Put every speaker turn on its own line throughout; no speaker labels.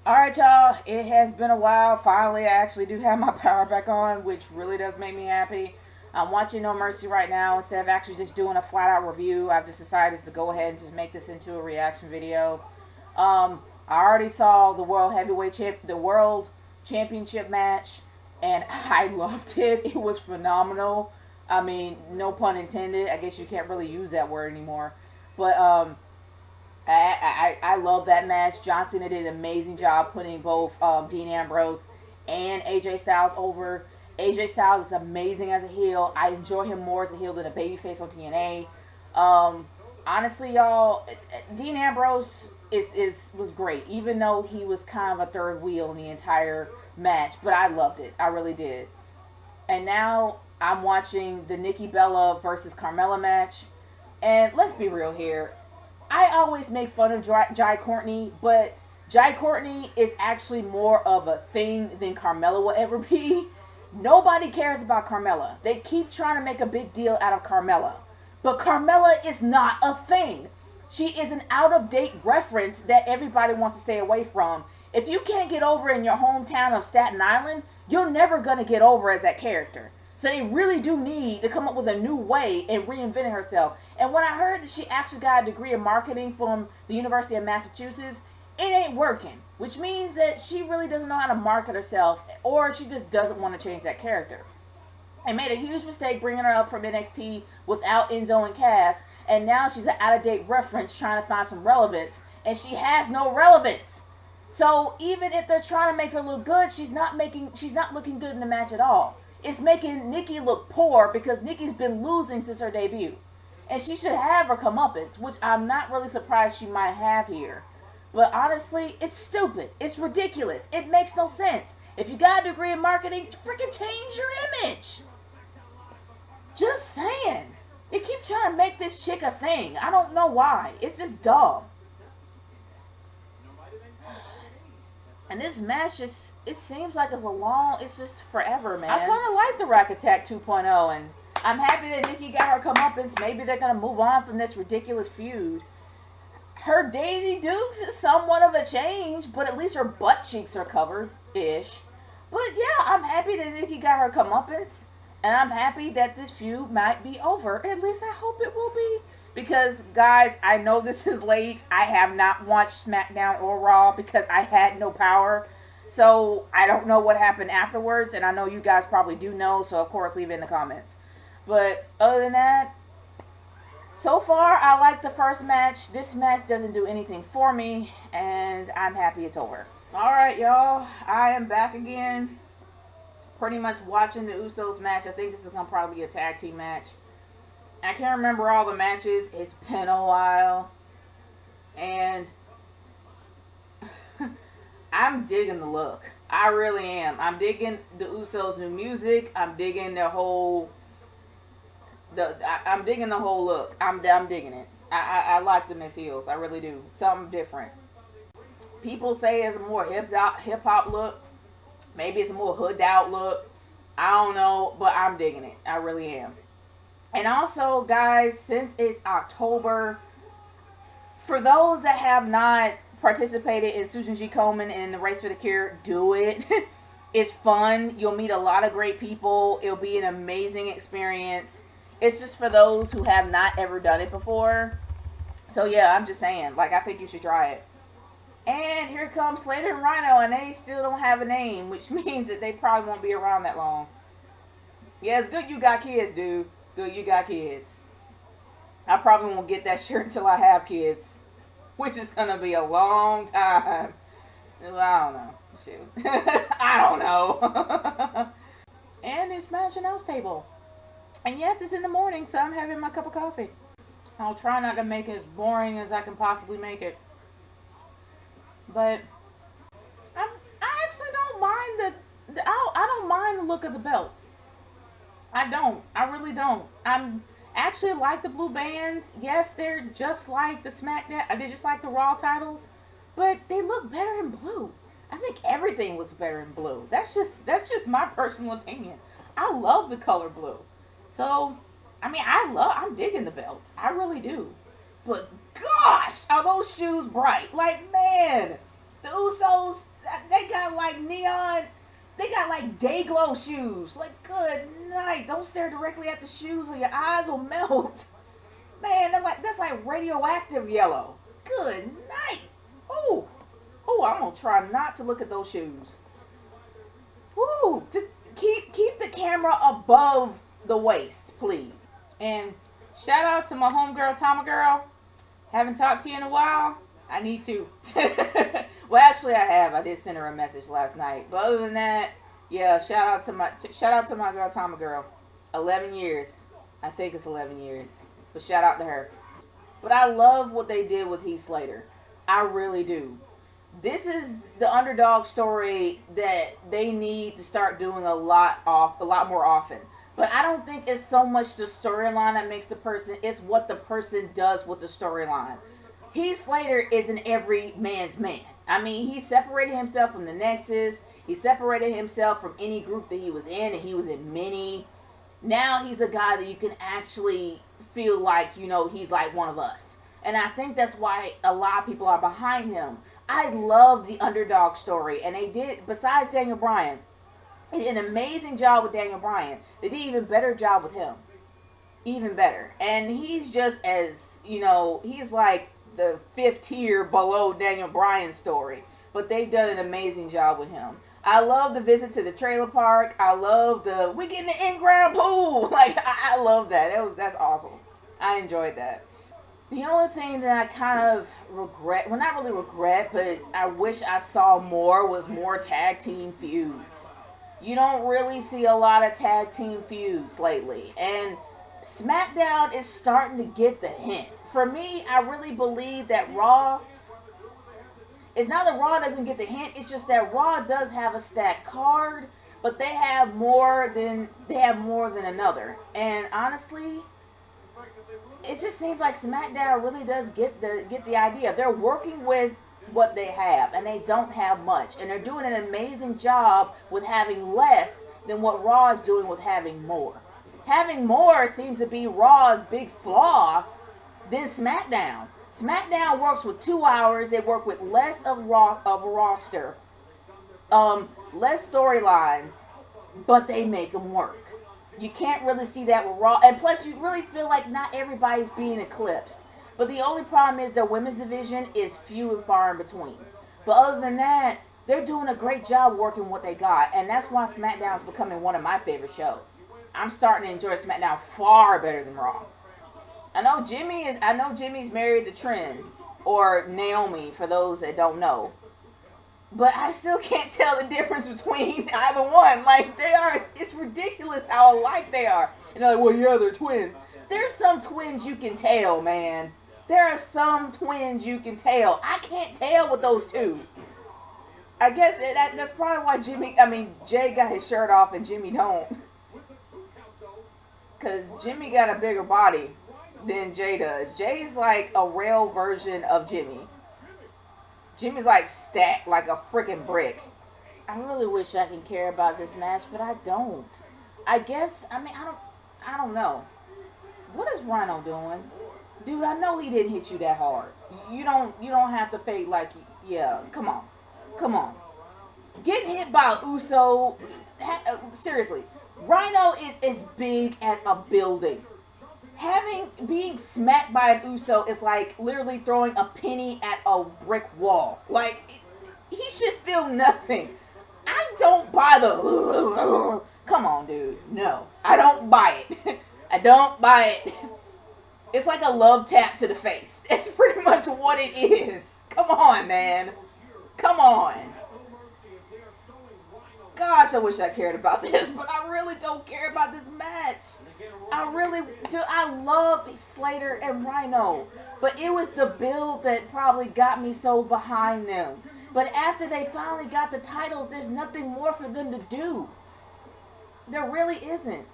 Alright, y'all, it has been a while. Finally, I actually do have my power back on, which really does make me happy. I'm watching No Mercy right now. Instead of actually just doing a flat out review, I've just decided to go ahead and just make this into a reaction video. I already saw the World Championship match, and I loved it. It was phenomenal. I mean, no pun intended. I guess you can't really use that word anymore. But I love that match. John Cena did an amazing job putting both Dean Ambrose and AJ Styles over. AJ Styles is amazing as a heel. I enjoy him more as a heel than a babyface on TNA. Honestly, y'all, Dean Ambrose was great, even though he was kind of a third wheel in the entire match. But I loved it. I really did. And now I'm watching the Nikki Bella versus Carmella match. And let's be real here. I always make fun of Jai Courtney, but Jai Courtney is actually more of a thing than Carmella will ever be. Nobody cares about Carmella. They keep trying to make a big deal out of Carmella. But Carmella is not a thing. She is an out-of-date reference that everybody wants to stay away from. If you can't get over in your hometown of Staten Island, you're never going to get over as that character. So they really do need to come up with a new way and reinvent herself. And when I heard that she actually got a degree in marketing from the University of Massachusetts, it ain't working. Which means that she really doesn't know how to market herself, or she just doesn't want to change that character. I made a huge mistake bringing her up from NXT without Enzo and Cass, and now she's an out-of-date reference trying to find some relevance, and she has no relevance. So even if they're trying to make her look good, she's not looking good in the match at all. It's making Nikki look poor because Nikki's been losing since her debut. And she should have her comeuppance, which I'm not really surprised she might have here. But honestly, it's stupid. It's ridiculous. It makes no sense. If you got a degree in marketing, freaking change your image. Just saying. They keep trying to make this chick a thing. I don't know why. It's just dumb. And this match just, it seems like it's just forever, man. I kind of like the Rack Attack 2.0, and I'm happy that Nikki got her comeuppance. Maybe they're going to move on from this ridiculous feud. Her Daisy Dukes is somewhat of a change, but at least her butt cheeks are covered-ish. But yeah, I'm happy that Nikki got her comeuppance, and I'm happy that this feud might be over. At least I hope it will be. Because, guys, I know this is late. I have not watched SmackDown or Raw because I had no power. So, I don't know what happened afterwards. And I know you guys probably do know. So, of course, leave it in the comments. But, other than that, so far, I like the first match. This match doesn't do anything for me. And I'm happy it's over. Alright, y'all. I am back again. Pretty much watching the Usos match. I think this is going to probably be a tag team match. I can't remember all the matches. It's been a while. And I'm digging the look. I really am. I'm digging the Usos' new music. I'm digging their whole... I'm digging the whole look. I'm digging it. I like them as heels. I really do. Something different. People say it's a more hip-hop look. Maybe it's a more hood-out look. I don't know. But I'm digging it. I really am. And also, guys, since it's October, for those that have not participated in Susan G. Komen and the Race for the Cure, do it. It's fun. You'll meet a lot of great people. It'll be an amazing experience. It's just for those who have not ever done it before. So, yeah, I'm just saying. Like, I think you should try it. And here comes Slater and Rhino, and they still don't have a name, which means that they probably won't be around that long. Yeah, it's good you got kids, dude. Good, you got kids. I probably won't get that shirt until I have kids, which is gonna be a long time. I don't know. Shoot. I don't know. And it's Smash Announce Table. And yes, it's in the morning, so I'm having my cup of coffee. I'll try not to make it as boring as I can possibly make it. But I actually don't mind I don't mind the look of the belts. I don't. I really don't. I'm actually like the blue bands. Yes, they're just like the SmackDown. They're just like the Raw titles, but they look better in blue. I think everything looks better in blue. That's just my personal opinion. I love the color blue. So, I mean, I'm digging the belts. I really do. But gosh, are those shoes bright? Like, man, the Usos, They got like neon. They got like day glow shoes. Like, good night. Don't stare directly at the shoes or your eyes will melt. Man, that's like radioactive yellow. Good night. Ooh. Ooh, I'm gonna try not to look at those shoes. Ooh, just keep the camera above the waist, please. And shout out to my homegirl, Tama Girl. Haven't talked to you in a while. I need to. Well, actually, I have. I did send her a message last night. But other than that, yeah, shout out to my girl, Tama Girl. 11 years. I think it's 11 years. But shout out to her. But I love what they did with Heath Slater. I really do. This is the underdog story that they need to start doing a lot more often. But I don't think it's so much the storyline that makes the person. It's what the person does with the storyline. Heath Slater isn't every man's man. I mean, he separated himself from the Nexus. He separated himself from any group that he was in, and he was in many. Now he's a guy that you can actually feel like, he's like one of us. And I think that's why a lot of people are behind him. I love the underdog story, and they did, besides Daniel Bryan, they did an amazing job with Daniel Bryan. They did an even better job with him. Even better. And he's just as, he's like the 5th tier below Daniel Bryan's story. But they've done an amazing job with him. I love the visit to the trailer park. I love we get in the in-ground pool. Like, I love that. That's awesome. I enjoyed that. The only thing that I kind of regret, well, not really regret, but I wish I saw was more tag team feuds. You don't really see a lot of tag team feuds lately. And SmackDown is starting to get the hint. For me, I really believe that Raw, it's not that Raw doesn't get the hint, it's just that Raw does have a stacked card, but they have more than another. And honestly, it just seems like SmackDown really does get the idea. They're working with what they have, and they don't have much. And they're doing an amazing job with having less than what Raw is doing with having more. Having more seems to be Raw's big flaw than SmackDown. SmackDown works with 2 hours. They work with less of a roster, less storylines, but they make them work. You can't really see that with Raw. And plus, you really feel like not everybody's being eclipsed. But the only problem is their women's division is few and far in between. But other than that, they're doing a great job working what they got. And that's why SmackDown is becoming one of my favorite shows. I'm starting to enjoy SmackDown far better than Raw. I know Jimmy's married to Trent, or Naomi, for those that don't know. But I still can't tell the difference between either one. Like, it's ridiculous how alike they are. And they're like, well, yeah, they're twins. There's some twins you can tell, man. There are some twins you can tell. I can't tell with those two. I guess that's probably why Jay got his shirt off and Jimmy don't. Because Jimmy got a bigger body than Jay does. Jay's like a rail version of Jimmy. Jimmy's like stacked like a freaking brick. I really wish I could care about this match, but I don't. I don't know. What is Rhino doing? Dude, I know he didn't hit you that hard. You don't have to fake like, yeah, come on. Getting hit by Uso, seriously, Rhino is as big as a building. Being smacked by an Uso is like literally throwing a penny at a brick wall. Like, he should feel nothing. I don't buy the come on, dude. No, I don't buy it. I don't buy it. It's like a love tap to the face. It's pretty much what it is. Come on, man. Come on. Gosh, I wish I cared about this, but I really don't care about this match. I really do. I love Slater and Rhino, but it was the build that probably got me so behind them. But after they finally got the titles, there's nothing more for them to do. There really isn't.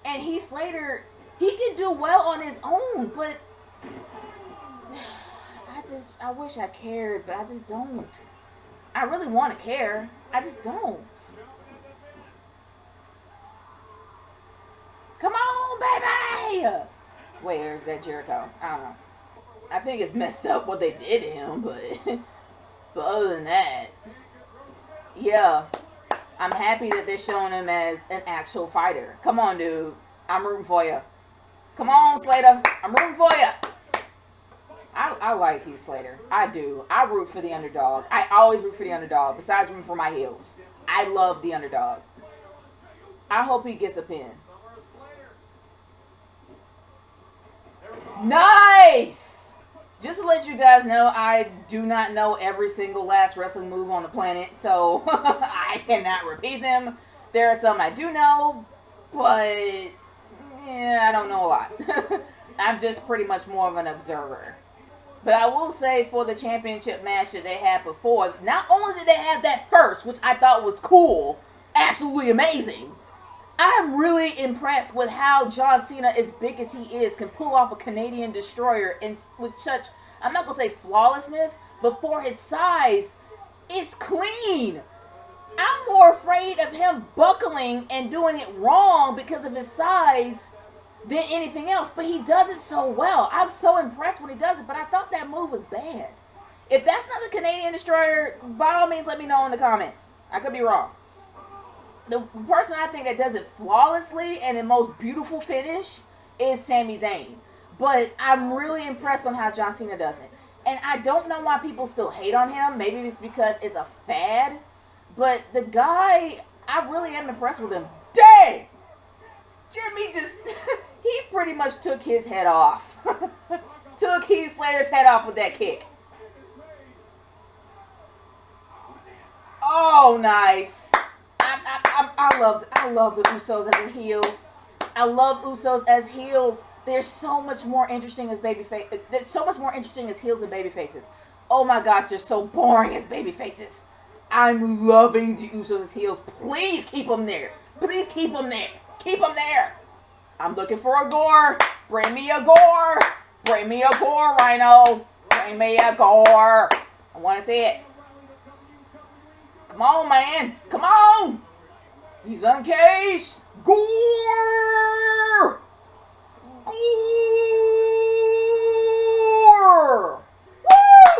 And Heath Slater, he can do well on his own, but I wish I cared, but I just don't. I really want to care. I just don't. Come on, baby! Wait, or is that Jericho? I don't know. I think it's messed up what they did to him, but other than that, Yeah, I'm happy that they're showing him as an actual fighter. Come on, dude. I'm rooting for you. Come on, Slater. I'm rooting for you. I like Heath Slater. I do. I root for the underdog. I always root for the underdog, besides rooting for my heels. I love the underdog. I hope he gets a pin. Nice! Just to let you guys know, I do not know every single last wrestling move on the planet, so I cannot repeat them. There are some I do know, but yeah, I don't know a lot. I'm just pretty much more of an observer. But I will say, for the championship match that they had before, not only did they have that first, which I thought was cool, absolutely amazing, I'm really impressed with how John Cena, as big as he is, can pull off a Canadian destroyer and with such, I'm not going to say flawlessness, but for his size, it's clean. I'm more afraid of him buckling and doing it wrong because of his size than anything else. But he does it so well. I'm so impressed when he does it, but I thought that move was bad. If that's not the Canadian destroyer, by all means let me know in the comments. I could be wrong. The person I think that does it flawlessly and the most beautiful finish is Sami Zayn. But I'm really impressed on how John Cena does it. And I don't know why people still hate on him. Maybe it's because it's a fad. But the guy, I really am impressed with him. Dang! Jimmy just, he pretty much took his head off. Took Heath Slater's head off with that kick. Oh, nice. I love the Usos as heels. I love Usos as heels. They're so much more interesting as babyface. They're so much more interesting as heels than babyfaces. Oh my gosh, they're so boring as babyfaces. I'm loving the Usos as heels. Please keep them there. Please keep them there. Keep them there. I'm looking for a gore. Bring me a gore. Bring me a gore, Rhino. Bring me a gore. I want to see it. Come on, man. Come on. He's uncaged. Gore. Gore.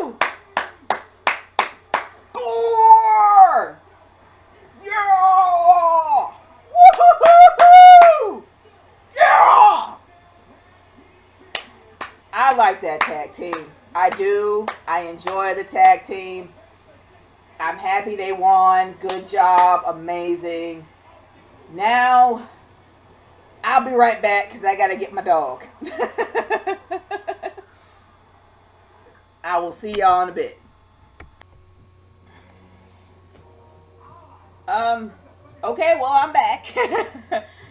Woo. Gore. Yeah. Woo-hoo-hoo-hoo. Yeah. I like that tag team. I do. I enjoy the tag team. I'm happy they won. Good job. Amazing. Now, I'll be right back because I got to get my dog. I will see y'all in a bit. Okay, well, I'm back.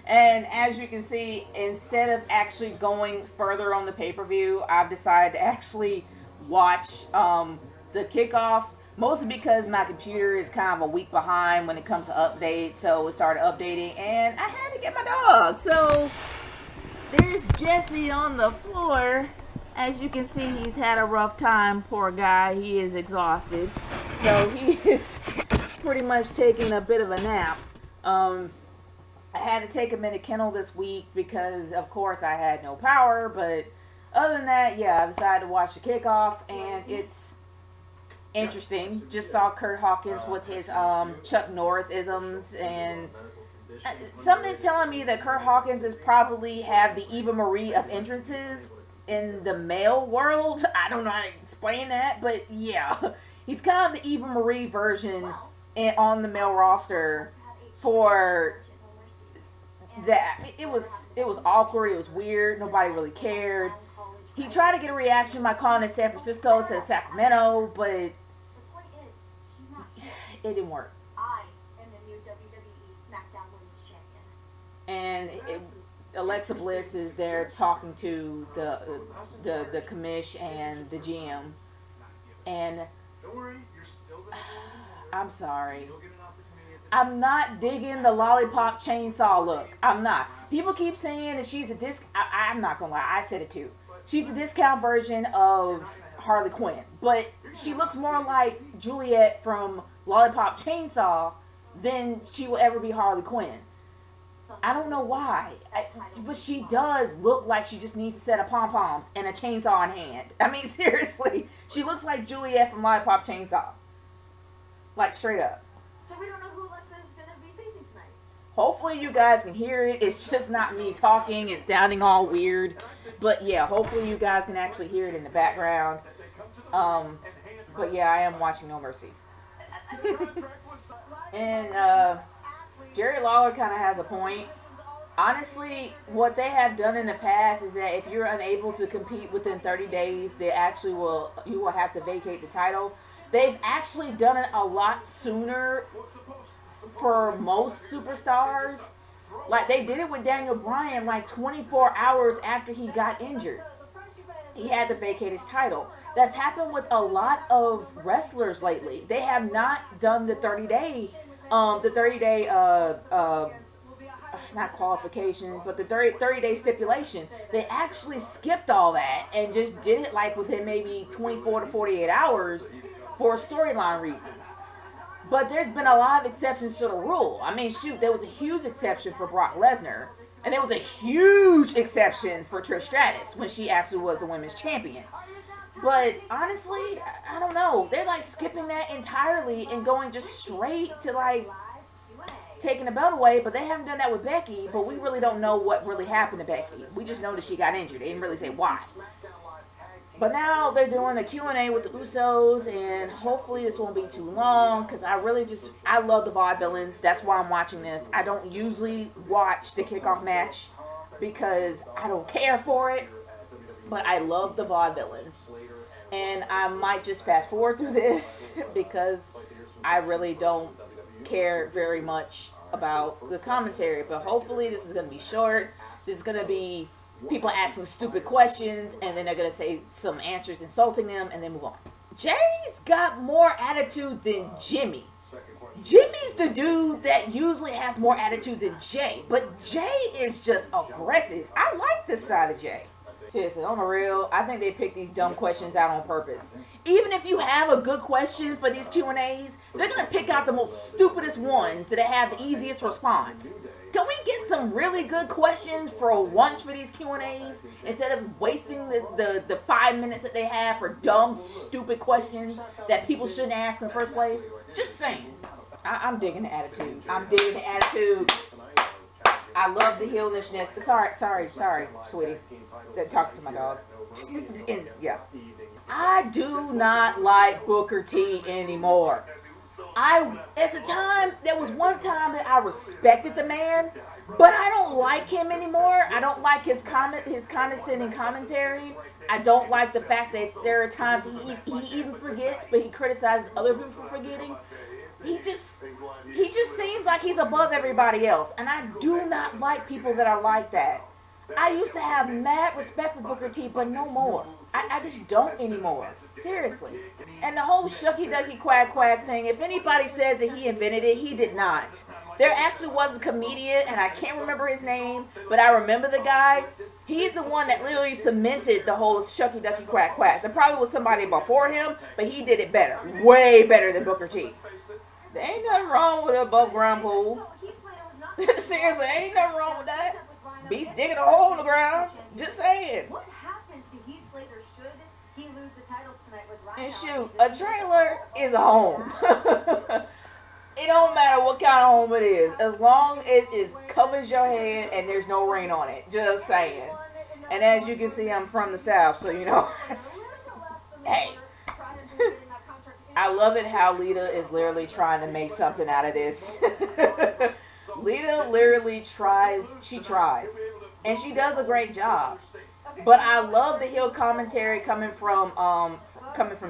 And as you can see, instead of actually going further on the pay-per-view, I've decided to actually watch the kickoff. Mostly because my computer is kind of a week behind when it comes to updates, so it started updating, and I had to get my dog. So there's Jesse on the floor. As you can see, he's had a rough time, poor guy. He is exhausted. So he is pretty much taking a bit of a nap. I had to take him in a kennel this week because, of course, I had no power. But other than that, yeah, I decided to watch the kickoff, and it's interesting. Just saw Kurt Hawkins with his Chuck Norris isms, and something's telling me that Kurt Hawkins is probably have the Eva Marie of entrances in the male world. I don't know how to explain that, but yeah, he's kind of the Eva Marie version on the male roster for that. It was awkward. It was weird. Nobody really cared. He tried to get a reaction by calling it San Francisco instead of Sacramento, but it didn't work. I am the new WWE SmackDown Women's Champion. And Alexa Bliss is there talking to the commish and the GM. And I'm sorry. I'm not digging the lollipop chainsaw look. I'm not. People keep saying that she's a I'm not gonna lie. I said it too. She's a discount version of Harley Quinn, but she looks more like Juliet from Lollipop Chainsaw than she will ever be Harley Quinn. I don't know why, but she does look like she just needs a set of pom-poms and a chainsaw in hand. I mean, seriously, she looks like Juliet from Lollipop Chainsaw. Like, straight up. Hopefully you guys can hear it. It's just not me talking and sounding all weird. But yeah, hopefully you guys can actually hear it in the background. But yeah, I am watching No Mercy. And Jerry Lawler kind of has a point. Honestly, what they have done in the past is that if you're unable to compete within 30 days, you will have to vacate the title. They've actually done it a lot sooner for most superstars. Like they did it with Daniel Bryan like 24 hours after he got injured. He had to vacate his title. That's happened with a lot of wrestlers lately. They have not done the 30-day not qualification, but the 30-day stipulation. They actually skipped all that and just did it like within maybe 24 to 48 hours for storyline reasons. But there's been a lot of exceptions to the rule. I mean, shoot, there was a huge exception for Brock Lesnar, and there was a huge exception for Trish Stratus when she actually was the women's champion. But honestly, I don't know. They're like skipping that entirely and going just straight to like taking the belt away, but they haven't done that with Becky, but we really don't know what really happened to Becky. We just know that she got injured. They didn't really say why. But now they're doing a Q&A with the Usos, and hopefully this won't be too long, because I love the Vaudevillains. That's why I'm watching this. I don't usually watch the kickoff match because I don't care for it, but I love the Vaudevillains. And I might just fast forward through this because I really don't care very much about the commentary. But hopefully this is going to be short. This is going to be people asking stupid questions, and then they're going to say some answers insulting them, and then move on. Jay's got more attitude than Jimmy. Jimmy's the dude that usually has more attitude than Jay, but Jay is just aggressive. I like this side of Jay. Seriously, on the real, I think they pick these dumb questions out on purpose. Even if you have a good question for these Q&As, they're going to pick out the most stupidest ones that have the easiest response. Can we get some really good questions for once for these Q&As instead of wasting the 5 minutes that they have for dumb, stupid questions that people shouldn't ask in the first place? Just saying. I'm digging the attitude. I love the heelishness. Sorry, sweetie. Talking to my dog. And, yeah. I do not like Booker T anymore. There was one time that I respected the man, but I don't like him anymore. I don't like his condescending commentary. I don't like the fact that there are times he even forgets, but he criticizes other people for forgetting. He just seems like he's above everybody else, and I do not like people that are like that. I used to have mad respect for Booker T, but no more. I just don't anymore. Seriously. And the whole shucky ducky quack quack thing, if anybody says that he invented it, he did not. There actually was a comedian, and I can't remember his name, but I remember the guy. He's the one that literally cemented the whole shucky ducky quack quack. There probably was somebody before him, but he did it better. Way better than Booker T. There ain't nothing wrong with an above ground pool. Seriously, ain't nothing wrong with that. Beast digging a hole in the ground. Just saying. What happens to Heath Slater should he lose the title tonight with Ryan? And shoot, a trailer is a home. It don't matter what kind of home it is, as long as it covers your head and there's no rain on it. Just saying. And as you can see, I'm from the South, so you know. Hey. I love it how Lita is literally trying to make something out of this. Lita literally tries. She tries. And she does a great job. But I love the heel commentary coming from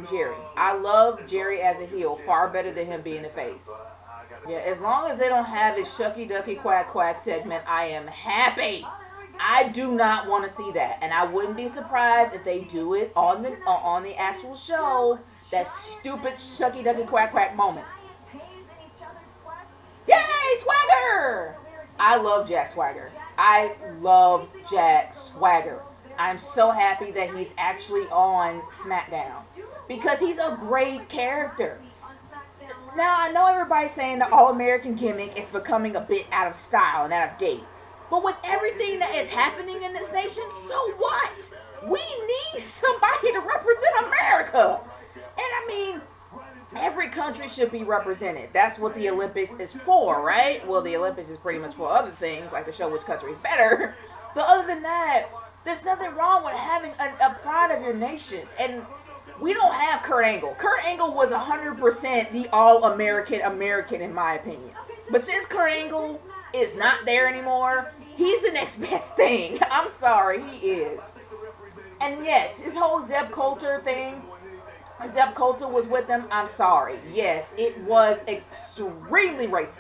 Jerry. I love Jerry as a heel far better than him being the face. Yeah, as long as they don't have this shucky ducky quack quack segment, I am happy. I do not want to see that. And I wouldn't be surprised if they do it on the actual show. That stupid shucky ducky quack quack moment. Yay, Swagger! I love Jack Swagger. I love Jack Swagger. I'm so happy that he's actually on SmackDown because he's a great character. Now, I know everybody's saying the All-American gimmick is becoming a bit out of style and out of date. But with everything that is happening in this nation, so what? We need somebody to represent America. And I mean, Every country should be represented. That's what the Olympics is for, right? Well, the Olympics is pretty much for other things, like to show which country is better. But other than that, there's nothing wrong with having a pride of your nation. And we don't have Kurt Angle. Kurt Angle was 100% the all-American American, in my opinion. But since Kurt Angle is not there anymore, he's the next best thing. I'm sorry, he is. And yes, his whole Zeb Coulter thing, Zeb Coulter was with him. I'm sorry. Yes, it was extremely racist.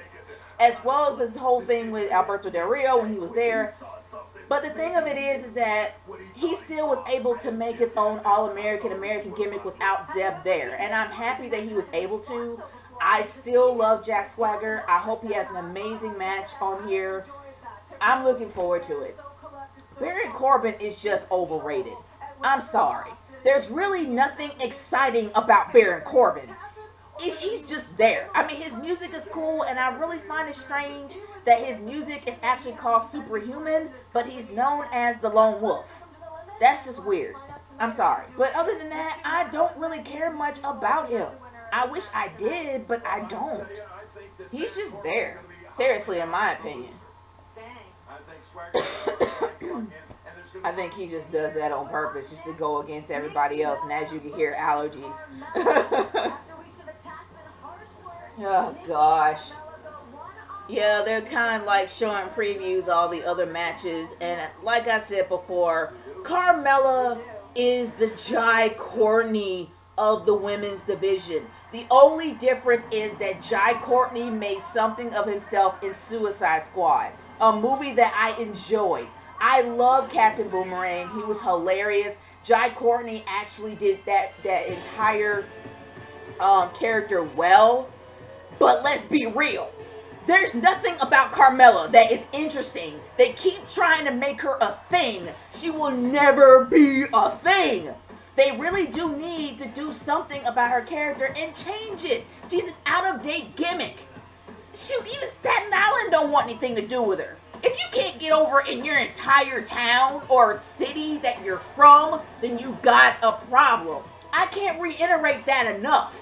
As well as this whole thing with Alberto Del Rio when he was there. But the thing of it is that he still was able to make his own all-American American gimmick without Zeb there. And I'm happy that he was able to. I still love Jack Swagger. I hope he has an amazing match on here. I'm looking forward to it. Baron Corbin is just overrated. I'm sorry. There's really nothing exciting about Baron Corbin. He's just there. I mean, his music is cool, and I really find it strange that his music is actually called Superhuman, but he's known as the Lone Wolf. That's just weird. I'm sorry. But other than that, I don't really care much about him. I wish I did, but I don't. He's just there. Seriously, in my opinion. I think he just does that on purpose, just to go against everybody else. And as you can hear, allergies. Oh, gosh. Yeah, they're kind of like showing previews all the other matches. And like I said before, Carmella is the Jai Courtney of the women's division. The only difference is that Jai Courtney made something of himself in Suicide Squad, a movie that I enjoyed. I love Captain Boomerang. He was hilarious. Jai Courtney actually did that entire character well. But let's be real. There's nothing about Carmella that is interesting. They keep trying to make her a thing. She will never be a thing. They really do need to do something about her character and change it. She's an out-of-date gimmick. Shoot, even Staten Island don't want anything to do with her. If you can't get over in your entire town or city that you're from, then you got a problem. I can't reiterate that enough.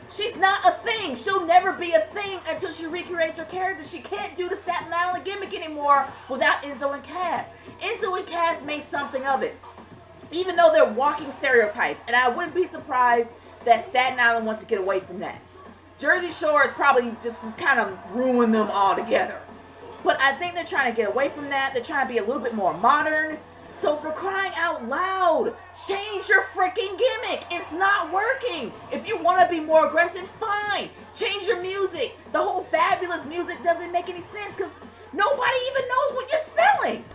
She's not a thing. She'll never be a thing until she recreates her character. She can't do the Staten Island gimmick anymore without Enzo and Cass. Enzo and Cass made something of it. Even though they're walking stereotypes. And I wouldn't be surprised that Staten Island wants to get away from that. Jersey Shore is probably just kind of ruined them all together. But I think they're trying to get away from that. They're trying to be a little bit more modern. So for crying out loud, change your freaking gimmick. It's not working. If you want to be more aggressive, fine. Change your music. The whole fabulous music doesn't make any sense because nobody even knows what you're spelling.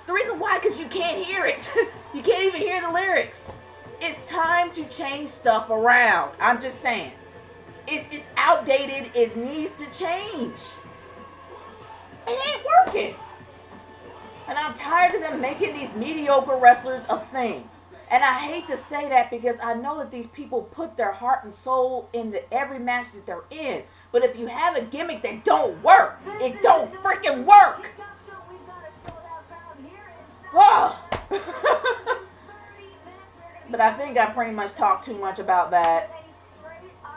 The reason why, because you can't hear it. You can't even hear the lyrics. It's time to change stuff around. I'm just saying. It's outdated. It needs to change. It ain't working. And I'm tired of them making these mediocre wrestlers a thing. And I hate to say that because I know that these people put their heart and soul into every match that they're in. But if you have a gimmick that don't work, it don't freaking work. Oh. But I think I pretty much talked too much about that.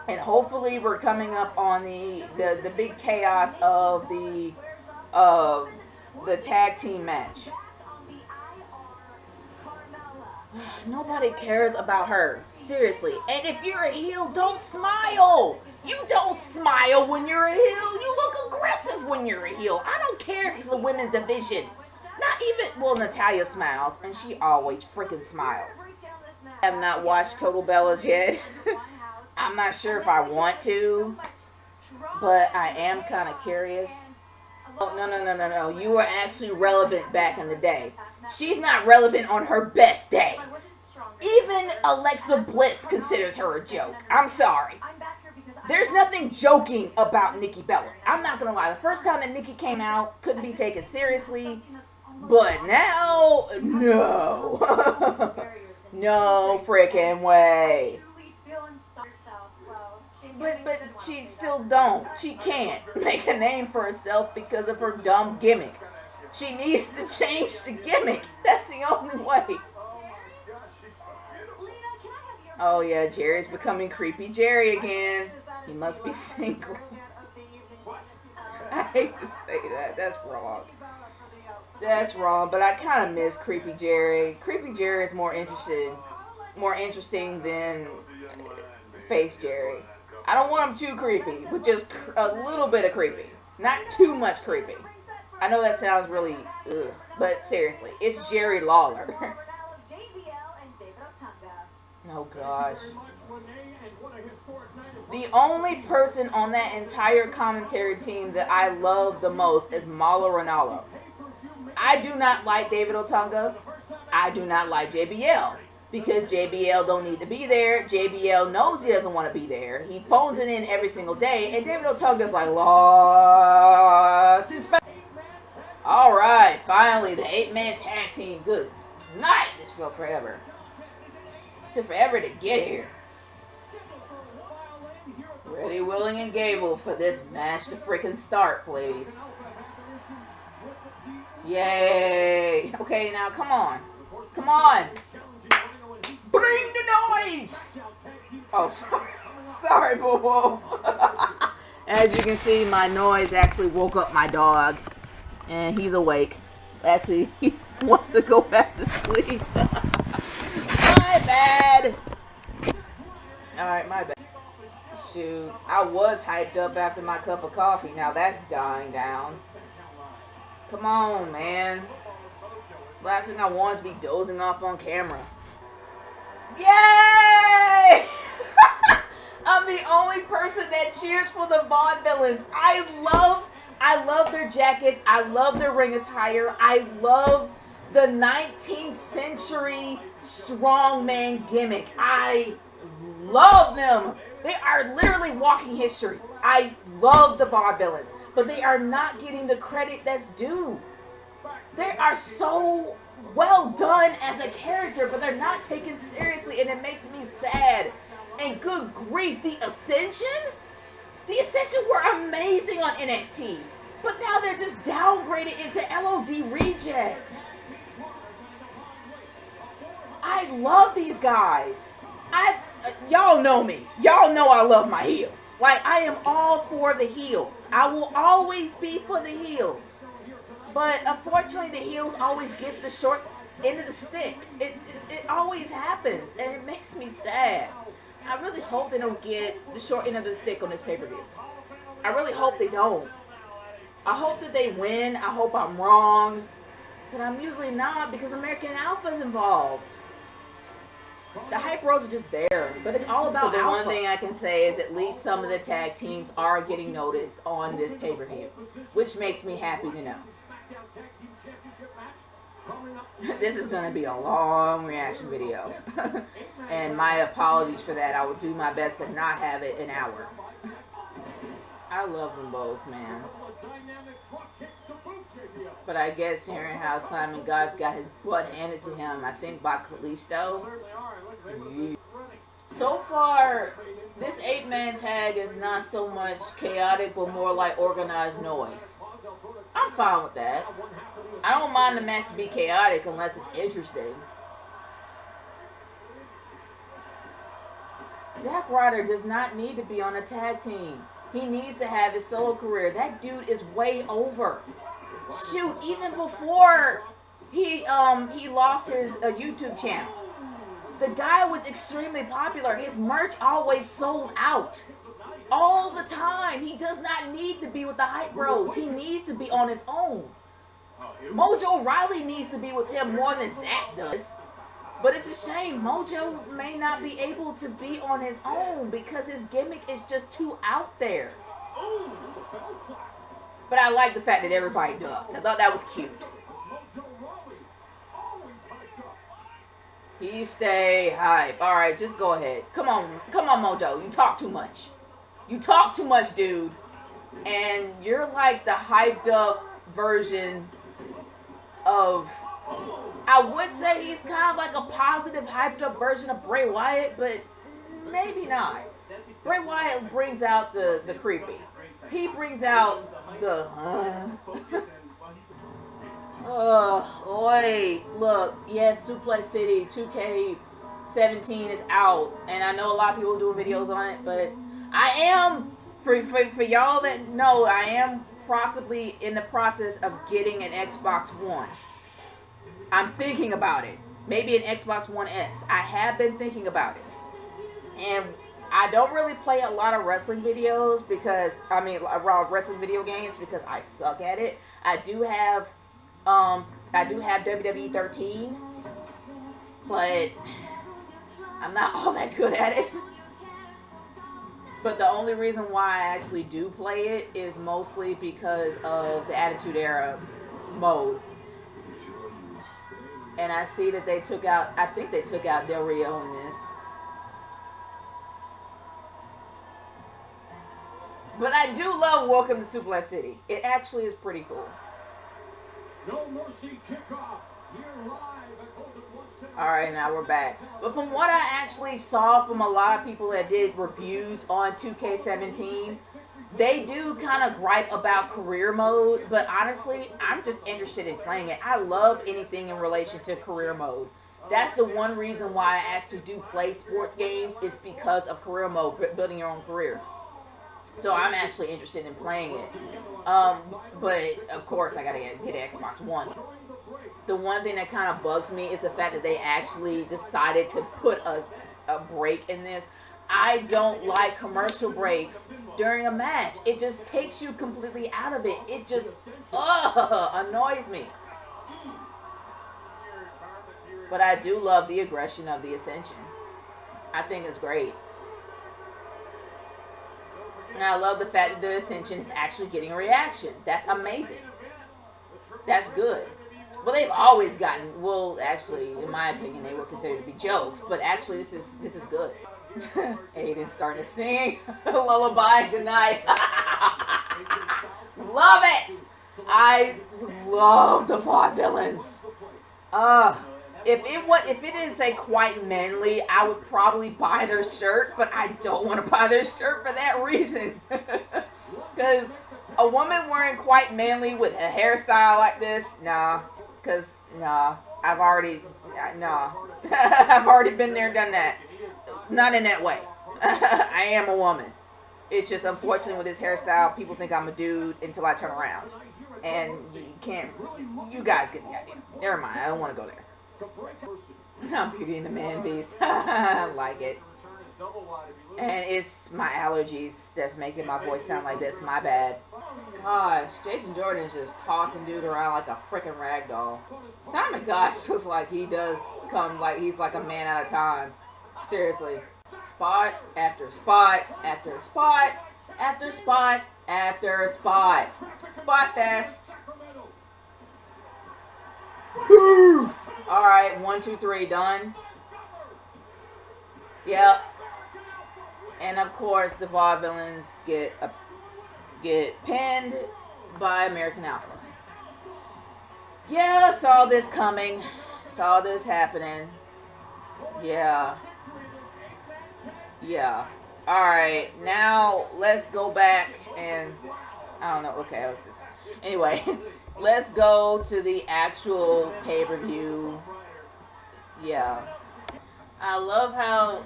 And hopefully we're coming up on the big chaos of the tag team match. Nobody cares about her. Seriously. And if you're a heel, don't smile. You don't smile when you're a heel. You look aggressive when you're a heel. I don't care if it's the women's division. Not even, well, Natalya smiles, and she always freaking smiles. I have not watched Total Bellas yet. I'm not sure if I want to, but I am kind of curious. Oh, no. You were actually relevant back in the day. She's not relevant on her best day. Even Alexa Bliss considers her a joke. I'm sorry. There's nothing joking about Nikki Bella. I'm not going to lie. The first time that Nikki came out, couldn't be taken seriously. But now, no. No freaking way. But she still don't. She can't make a name for herself because of her dumb gimmick. She needs to change the gimmick. That's the only way. Oh yeah, Jerry's becoming creepy Jerry again. He must be single. I hate to say that. That's wrong. That's wrong, but I kind of miss Creepy Jerry. Creepy Jerry is more interesting than Face Jerry. I don't want him too creepy, but just a little bit of creepy. Not too much creepy. I know that sounds really ugh, but seriously, it's Jerry Lawler. Oh gosh. The only person on that entire commentary team that I love the most is Malo Ronaldo. I do not like David Otunga. I do not like JBL. Because JBL don't need to be there. JBL knows he doesn't want to be there. He phones it in every single day. And David Otunga's like, lost. Alright, finally, the 8-man tag team. Good night. This felt forever. It took forever to get here. Ready, willing, and Gable for this match to freaking start, please. Yay. Okay, now come on. Come on. Bring the noise. Oh, sorry. Sorry, boo-boo. As you can see, my noise actually woke up my dog. And he's awake. Actually, he wants to go back to sleep. My bad. Alright, my bad. Shoot. I was hyped up after my cup of coffee. Now that's dying down. Come on, man. Last thing I want is be dozing off on camera. Yay! I'm the only person that cheers for the vaudevillains. I love their jackets. I love their ring attire. I love the 19th century strongman gimmick. I love them. They are literally walking history. I love the vaudevillains, but they are not getting the credit that's due. They are so well done as a character, but they're not taken seriously, and it makes me sad. And good grief, the Ascension? The Ascension were amazing on NXT, but now they're just downgraded into LOD rejects. I love these guys. Y'all know me. Y'all know I love my heels. Like, I am all for the heels. I will always be for the heels. But unfortunately, the heels always get the short end of the stick. It always happens, and it makes me sad. I really hope they don't get the short end of the stick on this pay-per-view. I really hope they don't. I hope that they win. I hope I'm wrong. But I'm usually not, because American Alpha's involved. The Hype Bros are just there, but it's all about Alpha. The one thing I can say is at least some of the tag teams are getting noticed on this pay-per-view, which makes me happy to know. This is going to be a long reaction video, and my apologies for that. I will do my best to not have it an hour. I love them both, man. But I guess hearing how Simon Gotch got his butt handed to him, I think by Kalisto. So far, this 8-man tag is not so much chaotic, but more like organized noise. I'm fine with that. I don't mind the match to be chaotic unless it's interesting. Zack Ryder does not need to be on a tag team. He needs to have his solo career. That dude is way over. Shoot, even before he lost his YouTube channel, the guy was extremely popular. His merch always sold out. All the time. He does not need to be with the Hype Bros. He needs to be on his own. Mojo Rawley needs to be with him more than Zack does. But it's a shame Mojo may not be able to be on his own because his gimmick is just too out there. But I like the fact that everybody ducked. I thought that was cute. He stay hype. Alright, just go ahead. Come on, Mojo. You talk too much. You talk too much, dude. And you're like the hyped up version of... I would say he's kind of like a positive, hyped up version of Bray Wyatt, but maybe not. Bray Wyatt brings out the creepy. He brings out the... Oi, look, yes, Suplex City, 2K 17 is out, and I know a lot of people do videos on it, but I am, for y'all that know, I am possibly in the process of getting an Xbox One. I'm thinking about it. Maybe an Xbox One S. I have been thinking about it. And I don't really play a lot of wrestling videos because, wrestling video games because I suck at it. I do have WWE 13, but I'm not all that good at it. But the only reason why I actually do play it is mostly because of the Attitude Era mode. And I see that they took out, I think they took out Del Rio in this. But I do love Welcome to Suplex City. It actually is pretty cool.
No Mercy kickoff. Here live at Golden One Center.
Alright, now we're back. But from what I actually saw from a lot of people that did reviews on 2K17, they do kind of gripe about career mode, but honestly, I'm just interested in playing it. I love anything in relation to career mode. That's the one reason why I actually do play sports games, is because of career mode, building your own career. So I'm actually interested in playing it. But of course I gotta get an Xbox One. The one thing that kind of bugs me is the fact that they actually decided to put a break in this. I don't like commercial breaks during a match. It just takes you completely out of it. It just annoys me. But I do love the aggression of the Ascension. I think it's great. And I love the fact that the Ascension is actually getting a reaction. That's amazing. That's good. Well, they've always gotten, well, actually, in my opinion, they were considered to be jokes. But actually, this is good. Aiden's starting to sing Lullaby Goodnight. Love it! I love the Vaudevillains. If it didn't say Quite Manly, I would probably buy their shirt, but I don't want to buy their shirt for that reason. Because a woman wearing Quite Manly with a hairstyle like this, nah. Because, nah. I've already been there, done that. Not in that way. I am a woman. It's just unfortunate with this hairstyle, people think I'm a dude until I turn around. And you guys get the idea. Never mind, I don't want to go there. I'm Beauty and the Man Beast. I like it. And it's my allergies that's making my voice sound like this. My bad. Gosh, Jason Jordan is just tossing dude around like a freaking rag doll. Simon Gosh looks like he does come like he's like a man at a time. Seriously. Spot after spot after spot after spot after spot. Spot fest. Poof! Alright, 1, 2, 3, done. Yep. And of course, the Vaudevillains get pinned by American Alpha. Yeah, saw this coming. Saw this happening. Yeah. Yeah. Alright, now let's go back and... I don't know. Okay, I was just... Anyway, let's go to the actual pay-per-view. Yeah. I love how...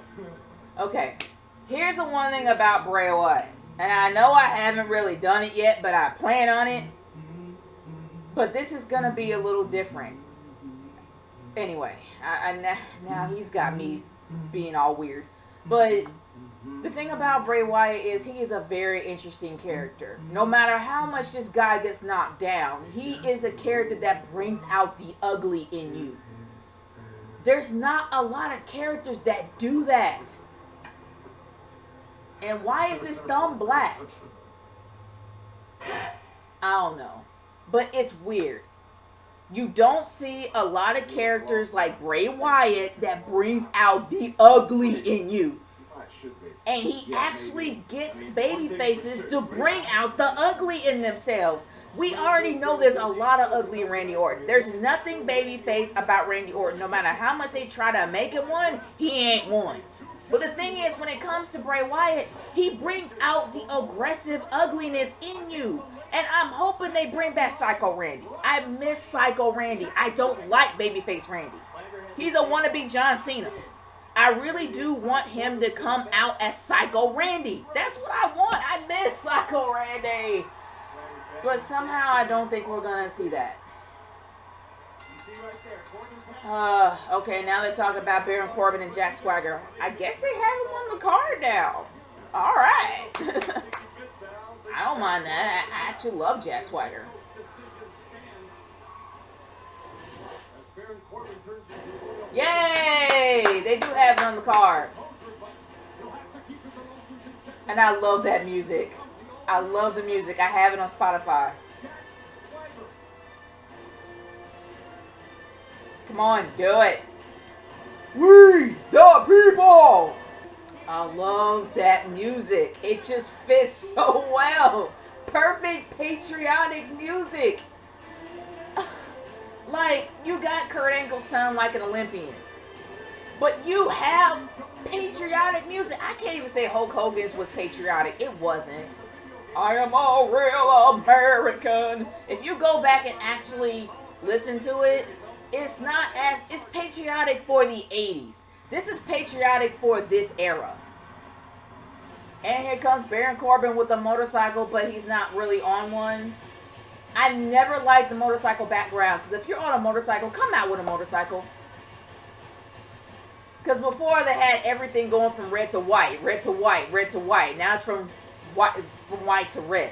Okay. Here's the one thing about Bray Wyatt. And I know I haven't really done it yet, but I plan on it. But this is going to be a little different. Anyway, now he's got me being all weird. But the thing about Bray Wyatt is he is a very interesting character. No matter how much this guy gets knocked down, he is a character that brings out the ugly in you. There's not a lot of characters that do that. And why is his thumb black? I don't know. But it's weird. You don't see a lot of characters like Bray Wyatt that brings out the ugly in you. And he actually gets baby faces to bring out the ugly in themselves. We already know there's a lot of ugly in Randy Orton. There's nothing babyface about Randy Orton. No matter how much they try to make it one, he ain't one. But the thing is, when it comes to Bray Wyatt, he brings out the aggressive ugliness in you. And I'm hoping they bring back Psycho Randy. I miss Psycho Randy. I don't like babyface Randy. He's a wannabe John Cena. I really do want him to come out as Psycho Randy. That's what I want. I miss Psycho Randy. But somehow I don't think we're going to see that. Okay, now they're talking about Baron Corbin and Jack Swagger. I guess they have him on the card now. All right. I don't mind that. I actually love Jack Swagger. Yay! They do have him on the card. And I love that music. I love the music. I have it on Spotify. Come on, do it. We the people. I love that music. It just fits so well. Perfect patriotic music. Like, you got Kurt Angle sound like an Olympian. But you have patriotic music. I can't even say Hulk Hogan's was patriotic. It wasn't. I am a real American. If you go back and actually listen to it, it's patriotic for the 80s. This is patriotic for this era. And here comes Baron Corbin with a motorcycle, but he's not really on one. I never liked the motorcycle background, because if you're on a motorcycle, come out with a motorcycle. Because before they had everything going from red to white, red to white, red to white. Now it's from white to red.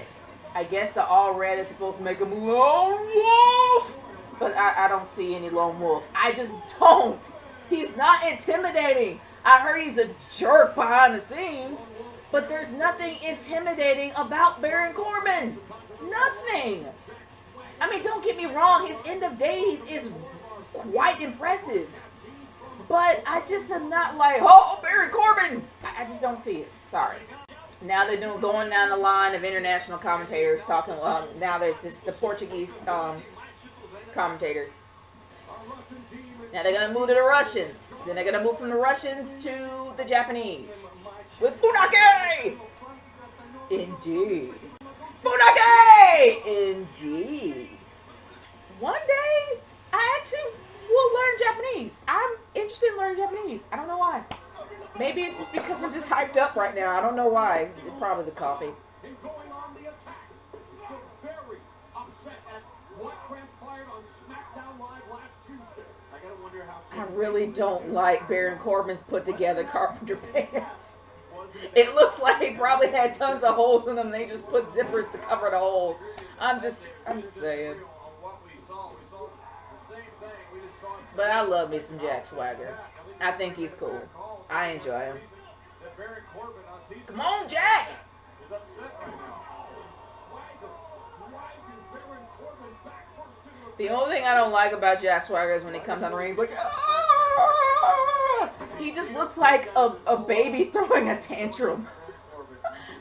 I guess the all red is supposed to make him a lone wolf. But I don't see any lone wolf. I just don't. He's not intimidating. I heard he's a jerk behind the scenes. But there's nothing intimidating about Baron Corbin. Nothing. I mean, don't get me wrong. His end of days is quite impressive. But I just am not like, oh, Baron Corbin. I just don't see it. Sorry. Now they're going down the line of international commentators talking. Now there's just the Portuguese commentators. Now they're going to move to the Russians. Then they're going to move from the Russians to the Japanese. With Funake! Indeed. Funake! Indeed. One day, I actually will learn Japanese. I'm interested in learning Japanese. I don't know why. Maybe it's just because I'm just hyped up right now. I don't know why. It's probably the coffee. I really don't like Baron Corbin's put together carpenter pants. It looks like he probably had tons of holes in them. They just put zippers to cover the holes. I'm just saying. But I love me some Jack Swagger. I think he's cool. I enjoy him. Come on, Jack! The only thing I don't like about Jack Swagger is when he comes on the ring, he's like, ah! He just looks like a baby throwing a tantrum.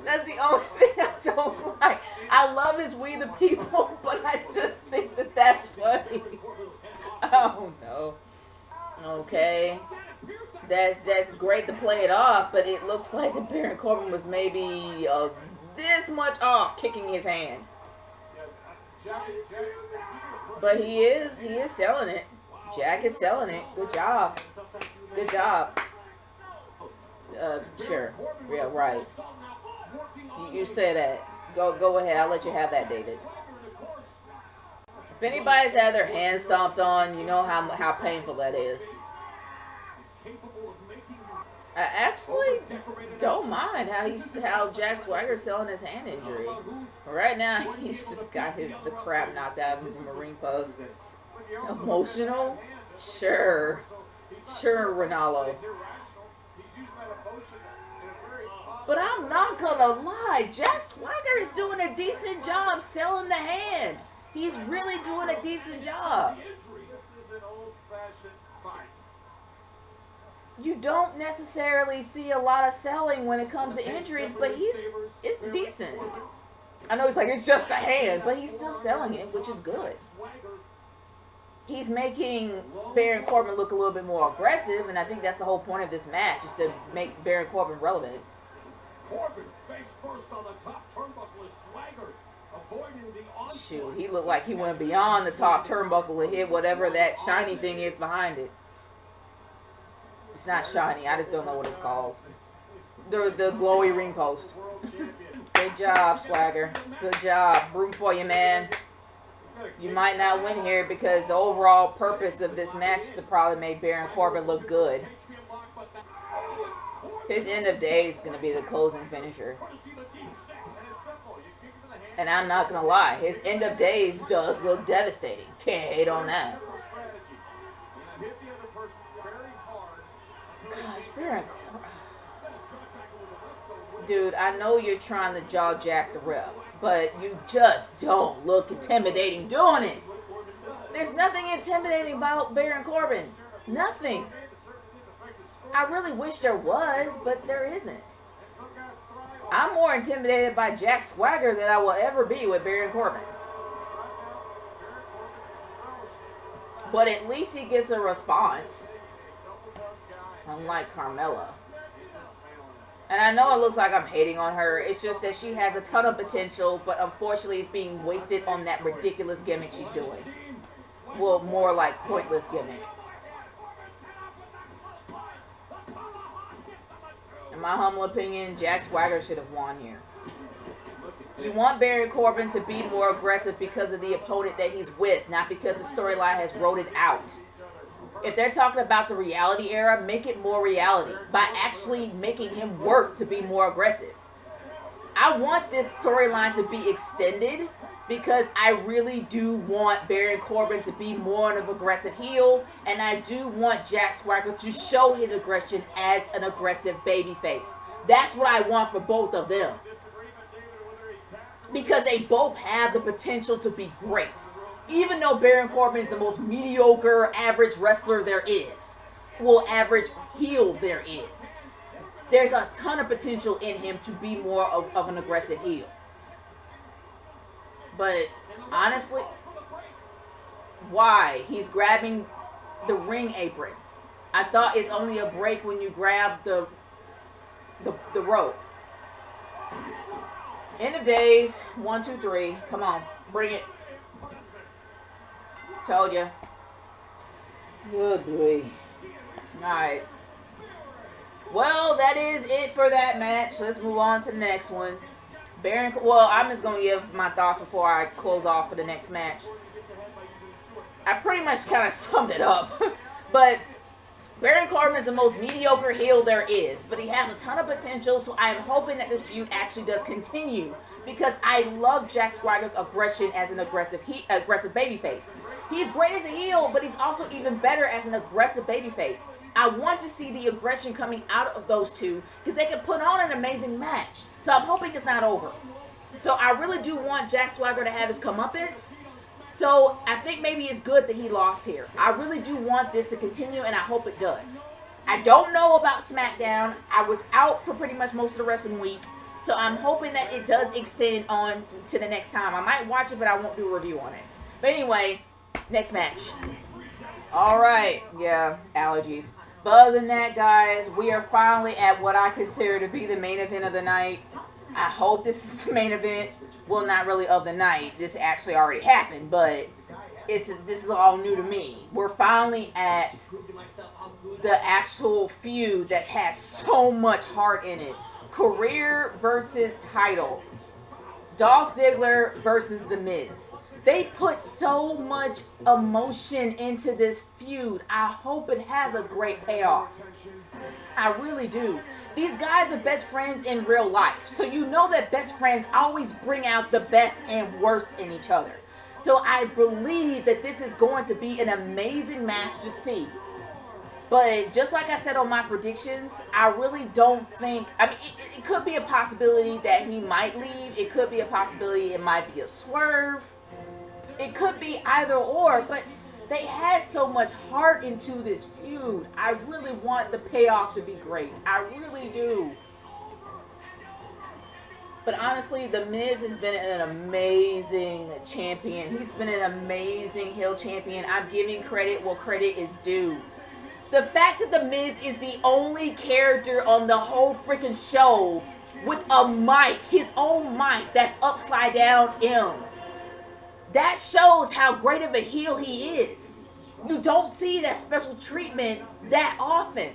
That's the only thing I don't like. I love his We the People, but I just think that that's funny. Oh no. Okay. That's great to play it off, but it looks like the Baron Corbin was maybe this much off kicking his hand. But he is selling it. Jack is selling it. Good job. Good job. Sure. Yeah, right. You say that. Go ahead. I'll let you have that, David. If anybody's had their hand stomped on, you know how painful that is. I actually don't mind how Jack Swagger's selling his hand injury. Right now, he's just got the crap knocked out of him from a ring post. Emotional? Sure, Ronaldo. But I'm not gonna lie, Jack Swagger is doing a decent job selling the hand. He's really doing a decent job. You don't necessarily see a lot of selling when it comes to injuries, but it's decent. I know he's like, it's just a hand, but he's still selling it, which is good. He's making Baron Corbin look a little bit more aggressive, and I think that's the whole point of this match, is to make Baron Corbin relevant. Corbin face first on the top turnbuckle is Swagger, avoiding the onslaught. Shoot, he looked like he went beyond the top turnbuckle and hit whatever that shiny thing is behind it. It's not shiny. I just don't know what it's called. The glowy ring post. Good job, Swagger. Good job. Room for you, man. You might not win here because the overall purpose of this match is to probably make Baron Corbin look good. His end of day is going to be the closing finisher. And I'm not going to lie, his end of days does look devastating. Can't hate on that. Gosh, Baron Corbin. Dude, I know you're trying to jaw jack the ref, but you just don't look intimidating doing it. There's nothing intimidating about Baron Corbin. Nothing. I really wish there was, but there isn't. I'm more intimidated by Jack Swagger than I will ever be with Baron Corbin. But at least he gets a response. Unlike Carmella. And I know it looks like I'm hating on her. It's just that she has a ton of potential, but unfortunately it's being wasted on that ridiculous gimmick she's doing. Well, more like pointless gimmick. In my humble opinion, Jack Swagger should have won here. You want Baron Corbin to be more aggressive because of the opponent that he's with, not because the storyline has wrote it out. If they're talking about the reality era, make it more reality by actually making him work to be more aggressive. I want this storyline to be extended because I really do want Baron Corbin to be more of an aggressive heel, and I do want Jack Swagger to show his aggression as an aggressive babyface. That's what I want for both of them. Because they both have the potential to be great. Even though Baron Corbin is the most mediocre, average wrestler there is. Well, average heel there is. There's a ton of potential in him to be more of an aggressive heel. But, honestly, why? He's grabbing the ring apron. I thought it's only a break when you grab the rope. End of days. 1, 2, 3. Come on. Bring it. Told you. Good boy. Alright. Well, that is it for that match. Let's move on to the next one. Well, I'm just going to give my thoughts before I close off for the next match. I pretty much kind of summed it up. But Baron Corbin is the most mediocre heel there is. But he has a ton of potential, so I'm hoping that this feud actually does continue. Because I love Jack Swagger's aggression as an aggressive babyface. He's great as a heel, but he's also even better as an aggressive babyface. I want to see the aggression coming out of those two because they can put on an amazing match. So I'm hoping it's not over. So I really do want Jack Swagger to have his comeuppance. So I think maybe it's good that he lost here. I really do want this to continue, and I hope it does. I don't know about SmackDown. I was out for pretty much most of the wrestling week. So I'm hoping that it does extend on to the next time. I might watch it, but I won't do a review on it. But anyway, next match. Alright, yeah, allergies. But other than that, guys, we are finally at what I consider to be the main event of the night. I hope this is the main event. Well, not really of the night. This actually already happened, but this is all new to me. We're finally at the actual feud that has so much heart in it. Career versus title. Dolph Ziggler versus The Miz. They put so much emotion into this feud. I hope it has a great payoff. I really do. These guys are best friends in real life. So you know that best friends always bring out the best and worst in each other. So I believe that this is going to be an amazing match to see. But just like I said on my predictions, I really don't think... I mean, it could be a possibility that he might leave. It could be a possibility it might be a swerve. It could be either or, but they had so much heart into this feud. I really want the payoff to be great. I really do. But honestly, The Miz has been an amazing champion. He's been an amazing heel champion. I'm giving credit where credit is due. The fact that The Miz is the only character on the whole freaking show with a mic, his own mic, that's upside down M. That shows how great of a heel he is. You don't see that special treatment that often.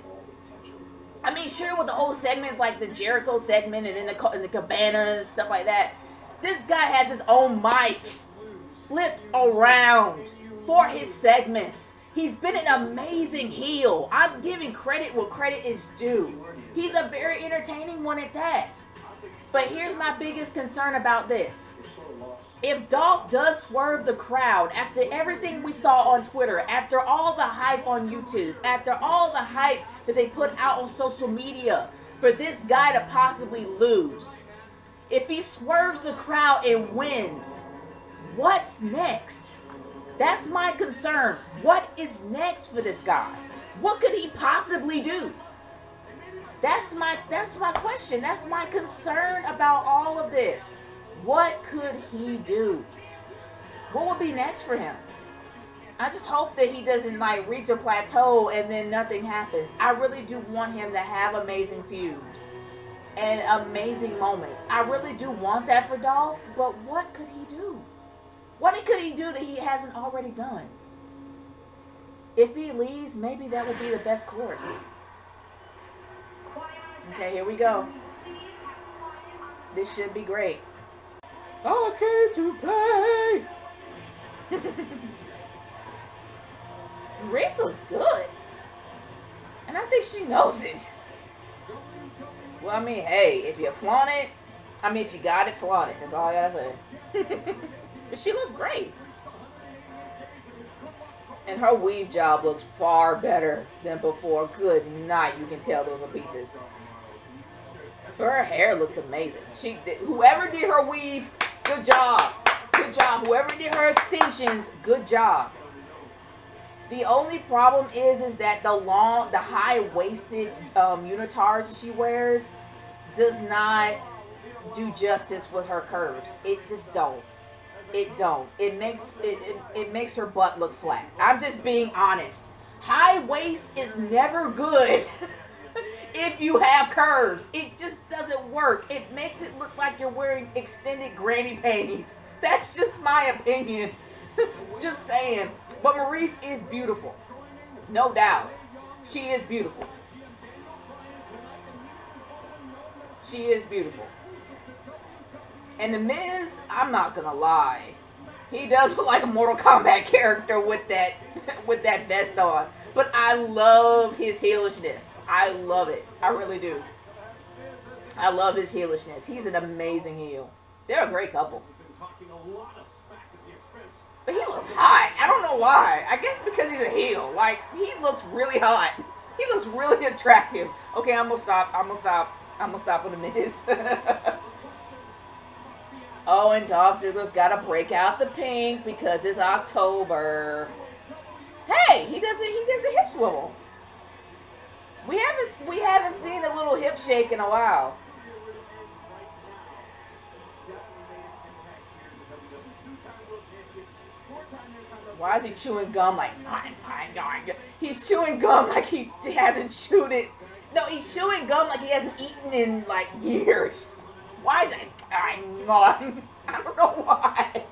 I mean, sure, with the whole segments like the Jericho segment and in the cabana and stuff like that, this guy has his own mic flipped around for his segments. He's been an amazing heel. I'm giving credit where credit is due. He's a very entertaining one at that. But here's my biggest concern about this. If Dolph does swerve the crowd after everything we saw on Twitter, after all the hype on YouTube, after all the hype that they put out on social media for this guy to possibly lose, if he swerves the crowd and wins, what's next? That's my concern. What is next for this guy? What could he possibly do? That's my question. That's my concern about all of this. What could he do? What would be next for him? I just hope that he doesn't like reach a plateau and then nothing happens. I really do want him to have amazing feuds and amazing moments. I really do want that for Dolph, but what could he do? What could he do that he hasn't already done? If he leaves, maybe that would be the best course. Okay, here we go. This should be great. I came to play. Reese was good. And I think she knows it. Well, I mean, hey, if you flaunt it, if you got it, flaunt it. That's all I gotta say. But she looks great. And her weave job looks far better than before. Good night, you can tell those are pieces. Her hair looks amazing. Whoever did her weave, good job. Good job. Whoever did her extensions, good job. The only problem is that the high-waisted unitards she wears does not do justice with her curves. It just don't. It don't. It makes her butt look flat. I'm just being honest. High waist is never good if you have curves. It just doesn't work. It makes it look like you're wearing extended granny panties. That's just my opinion. Just saying. But Maurice is beautiful. No doubt. She is beautiful. She is beautiful. And The Miz, I'm not gonna lie, he does look like a Mortal Kombat character with that vest on. But I love his heelishness. I love it. I really do. I love his heelishness. He's an amazing heel. They're a great couple. But he looks hot. I don't know why. I guess because he's a heel. Like, he looks really hot. He looks really attractive. Okay, I'm gonna stop with The Miz. Oh, and Dolph Ziggler's got to break out the pink because it's October. Hey, he does a hip swivel. We haven't seen a little hip shake in a while. Why is he chewing gum like? He's chewing gum like he hasn't chewed it. No, he's chewing gum like he hasn't eaten in like years. Why is it? I don't know why.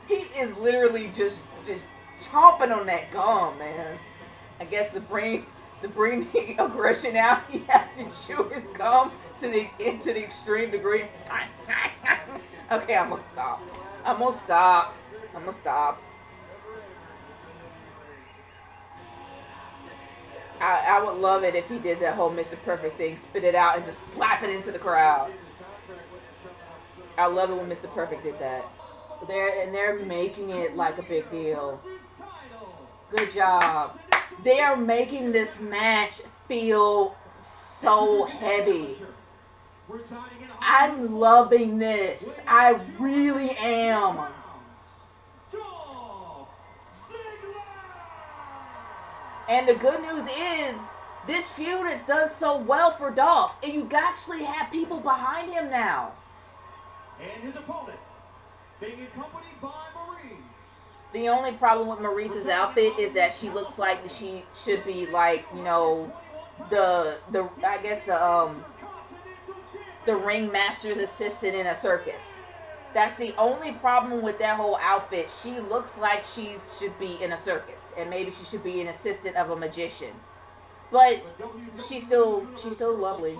He is literally just chomping on that gum, man. I guess to bring the aggression out, he has to chew his gum to the extreme degree. Okay, I'm gonna stop. I would love it if he did that whole Mr. Perfect thing, spit it out and just slap it into the crowd. I love it when Mr. Perfect did that. They're making it like a big deal. Good job. They are making this match feel so heavy. I'm loving this. I really am. And the good news is, this feud has done so well for Dolph, and you actually have people behind him now.
And his opponent, being accompanied by Maurice.
The only problem with Maurice's outfit is that she looks like she should be like, the ringmaster's assistant in a circus. That's the only problem with that whole outfit. She looks like she should be in a circus, and maybe she should be an assistant of a magician. But she's still lovely.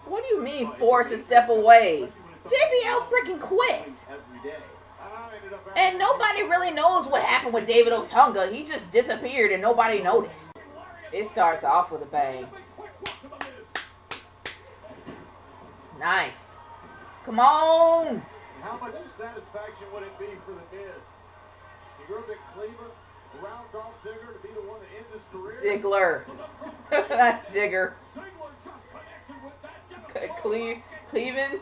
What do you mean force a step away? JBL freaking quit. And nobody really knows what happened with David Otunga. He just disappeared and nobody noticed. It starts off with a bang. Nice. Come on.
How much satisfaction would it be for the Miz? He grew up in Cleveland, around Dolph Ziggler to be the one that ends his career.
Ziggler. That's Zigger. Cleveland.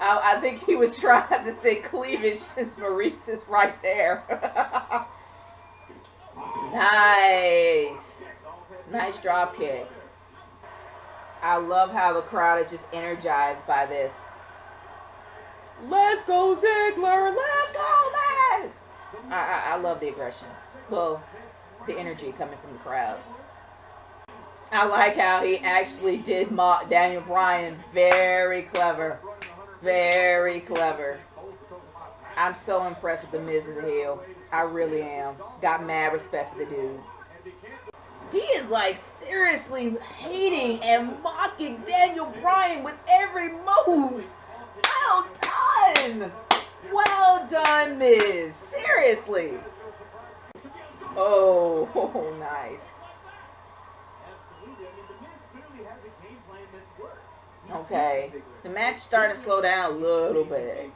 I think he was trying to say cleavage since Maurice is right there. Nice. Nice drop kick. I love how the crowd is just energized by this. Let's go, Ziggler! Let's go, Miz! I love the aggression. Well, the energy coming from the crowd. I like how he actually did mock Daniel Bryan. Very clever. Very clever. I'm so impressed with the Miz as a heel. I really am. Got mad respect for the dude. He is like seriously hating and mocking Daniel Bryan with every move. Well done! Well done, Miz. Seriously. Oh, nice. Okay. The match starting to slow down a little bit.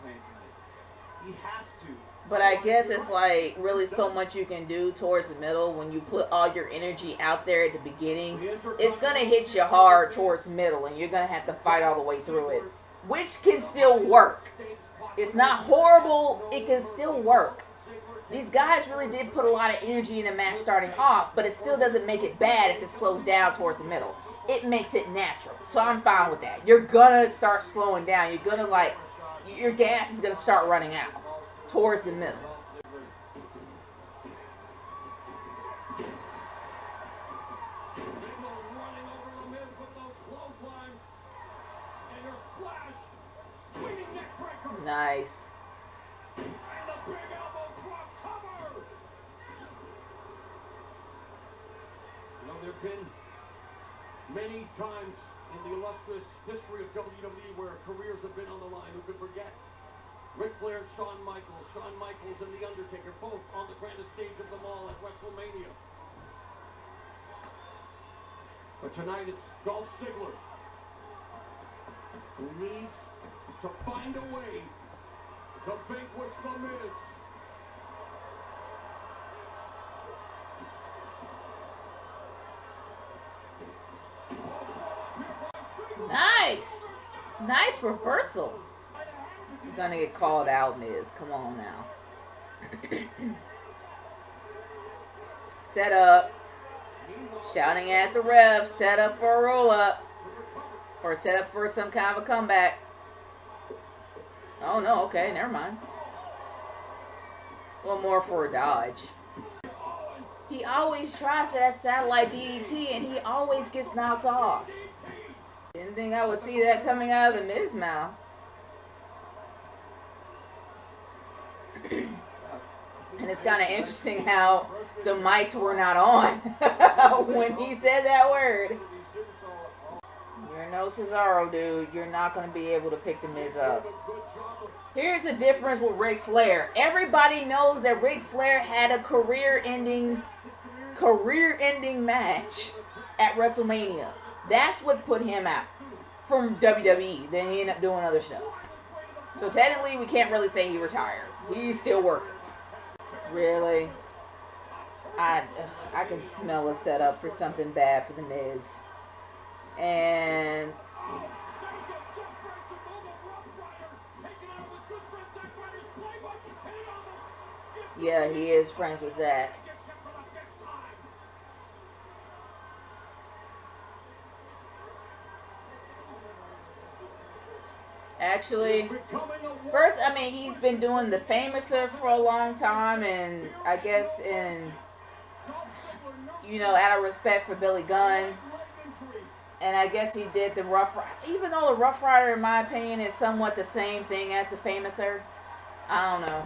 But I guess it's like really so much you can do towards the middle when you put all your energy out there at the beginning. It's going to hit you hard towards the middle and you're going to have to fight all the way through it. Which can still work. It's not horrible. It can still work. These guys really did put a lot of energy in the match starting off, but it still doesn't make it bad if it slows down towards the middle. It makes it natural. So I'm fine with that. You're going to start slowing down. You're going to your gas is going to start running out towards the middle. Nice.
There have been many times in the illustrious history of WWE where careers have been on the line. Who could forget? Ric Flair and Shawn Michaels and The Undertaker, both on the grandest stage of them all at WrestleMania. But tonight it's Dolph Ziggler who needs to find a way to vanquish The Miz.
Nice. Nice reversal. You're gonna get called out, Miz. Come on now. Set up. Shouting at the ref. Set up for a roll up. Or set up for some kind of a comeback. Oh no, okay, never mind. One more for a dodge. He always tries for that satellite DDT and he always gets knocked off. Didn't think I would see that coming out of the Miz mouth. And it's kind of interesting how the mics were not on when he said that word. You're no Cesaro, dude. You're not going to be able to pick the Miz up. Here's the difference with Ric Flair. Everybody knows that Ric Flair had a career-ending match at WrestleMania. That's what put him out from WWE. Then he ended up doing other stuff. So technically, we can't really say he retired. He's still working. Really? I can smell a setup for something bad for the Miz. And yeah, he is friends with Zach. Actually, first, I mean, he's been doing the Famouser for a long time, and I guess out of respect for Billy Gunn, and I guess he did the Rough Rider, even though the Rough Rider, in my opinion, is somewhat the same thing as the Famouser. I don't know.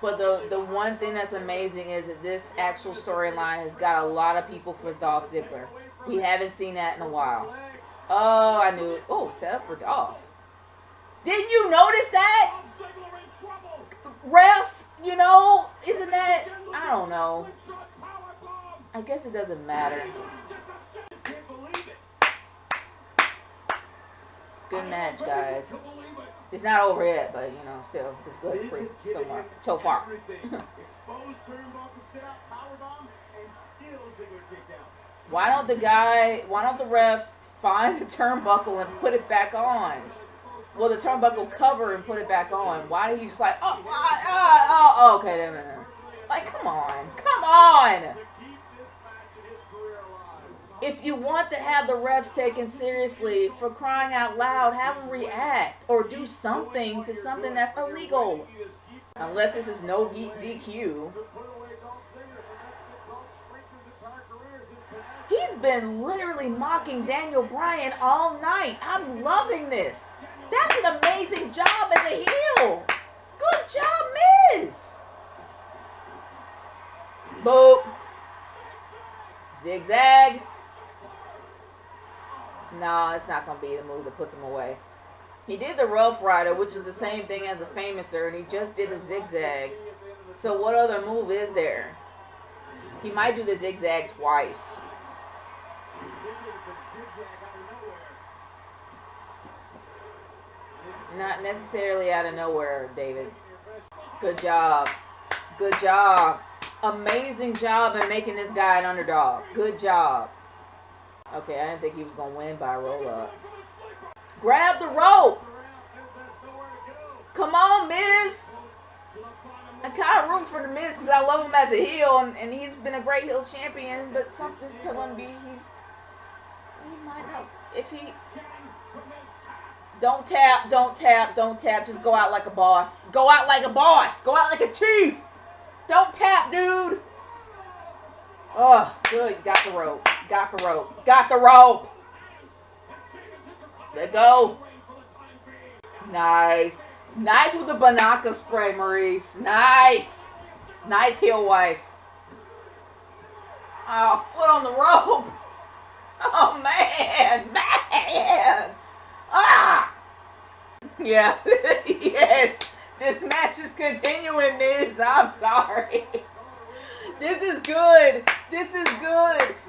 But the one thing that's amazing is that this actual storyline has got a lot of people for Dolph Ziggler. We haven't seen that in a while. Oh, I knew it. Oh, set up for Dolph. Didn't you notice that? Ref, you know, isn't that, I don't know. I guess it doesn't matter. Good match, guys. It's not over yet, but you know, still, it's good so far. Why don't the ref find the turnbuckle and put it back on? Well, the turnbuckle cover and put it back on. Why did he just like, okay, no. Like, come on. If you want to have the refs taken seriously, for crying out loud, have them react or do something to something that's illegal. Unless this is no DQ. He's been literally mocking Daniel Bryan all night. I'm loving this. That's an amazing job as a heel. Good job, Miz. Boop. Zigzag. No, it's not going to be the move that puts him away. He did the Rough Rider, which is the same thing as a Famouser, and he just did a zigzag. So what other move is there? He might do the zigzag twice. Not necessarily out of nowhere, David. Good job. Good job. Amazing job in making this guy an underdog. Good job. Okay, I didn't think he was going to win by a roll-up. Grab the rope. Come on, Miz. I kind of root for the Miz because I love him as a heel, and he's been a great heel champion, but something's telling me he might not. If he... Don't tap. Just go out like a boss. Go out like a boss. Go out like a chief. Don't tap, dude. Oh, good. Got the rope. Let go. Nice with the Banaka spray, Maurice. Nice heel wife. Oh, foot on the rope. Oh, man. Ah! Yeah. Yes. This match is continuing, Miz. I'm sorry. This is good.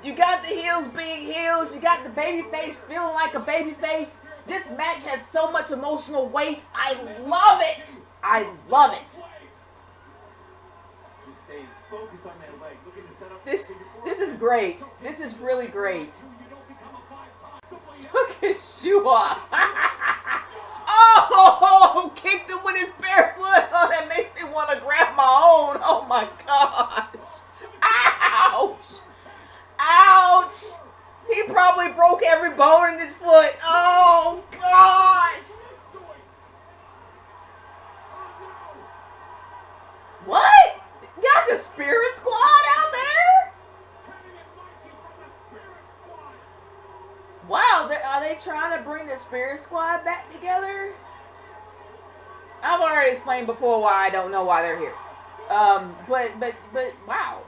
You got the heels being heels. You got the babyface feeling like a babyface. This match has so much emotional weight. I love it.
Just stay focused on that leg. Looking to set up
This is great. This is really great. Took his shoe off. Oh, kicked him with his bare foot. Oh, that makes me want to grab my own. Oh my gosh. Ouch. He probably broke every bone in his foot. Oh gosh. What? Got the Spirit Squad out there? Wow, are they trying to bring the Spirit Squad back together? I've already explained before why I don't know why they're here. But wow.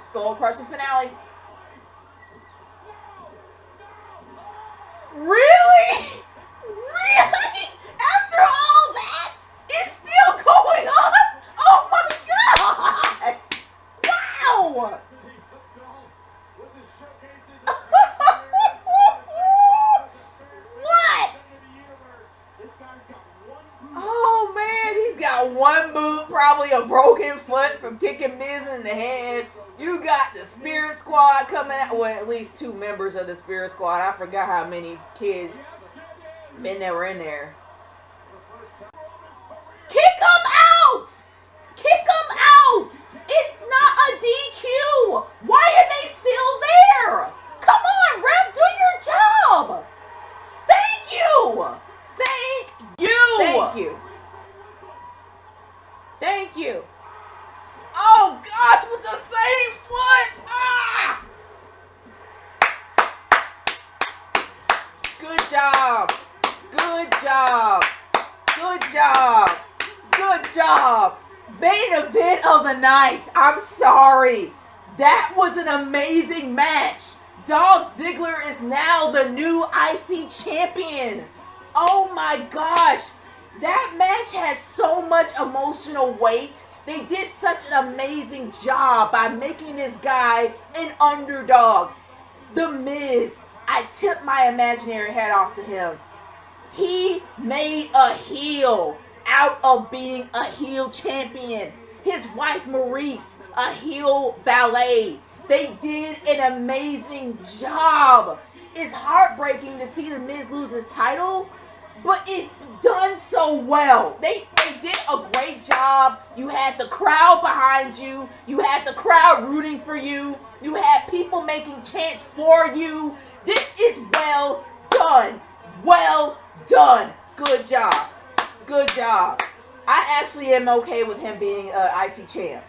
Skull crushing finale. Really? After all that, it's still going on? Oh my gosh! Wow! What? Oh man, he's got one boot, probably a broken foot from kicking Miz in the head. You got the Spirit Squad coming out. Well, at least 2 members of the Spirit Squad. I forgot how many men that were in there. Kick them out! It's not a DQ. Why are they still there? Come on, ref, do your job. Thank you. Oh gosh, with the same foot. Ah! Good job. main event of the night. I'm sorry. That was an amazing match. Dolph Ziggler is now the new IC champion. Oh my gosh. That match has so much emotional weight. They did such an amazing job by making this guy an underdog. The Miz, I tipped my imaginary hat off to him. He made a heel out of being a heel champion. His wife Maurice, a heel valet. They did an amazing job. It's heartbreaking to see the Miz lose his title, but it's done so well. They did a great job. You had the crowd behind you. You had the crowd rooting for you. You had people making chants for you. This is well done. Well done. Good job. Good job. I actually am okay with him being IC champ.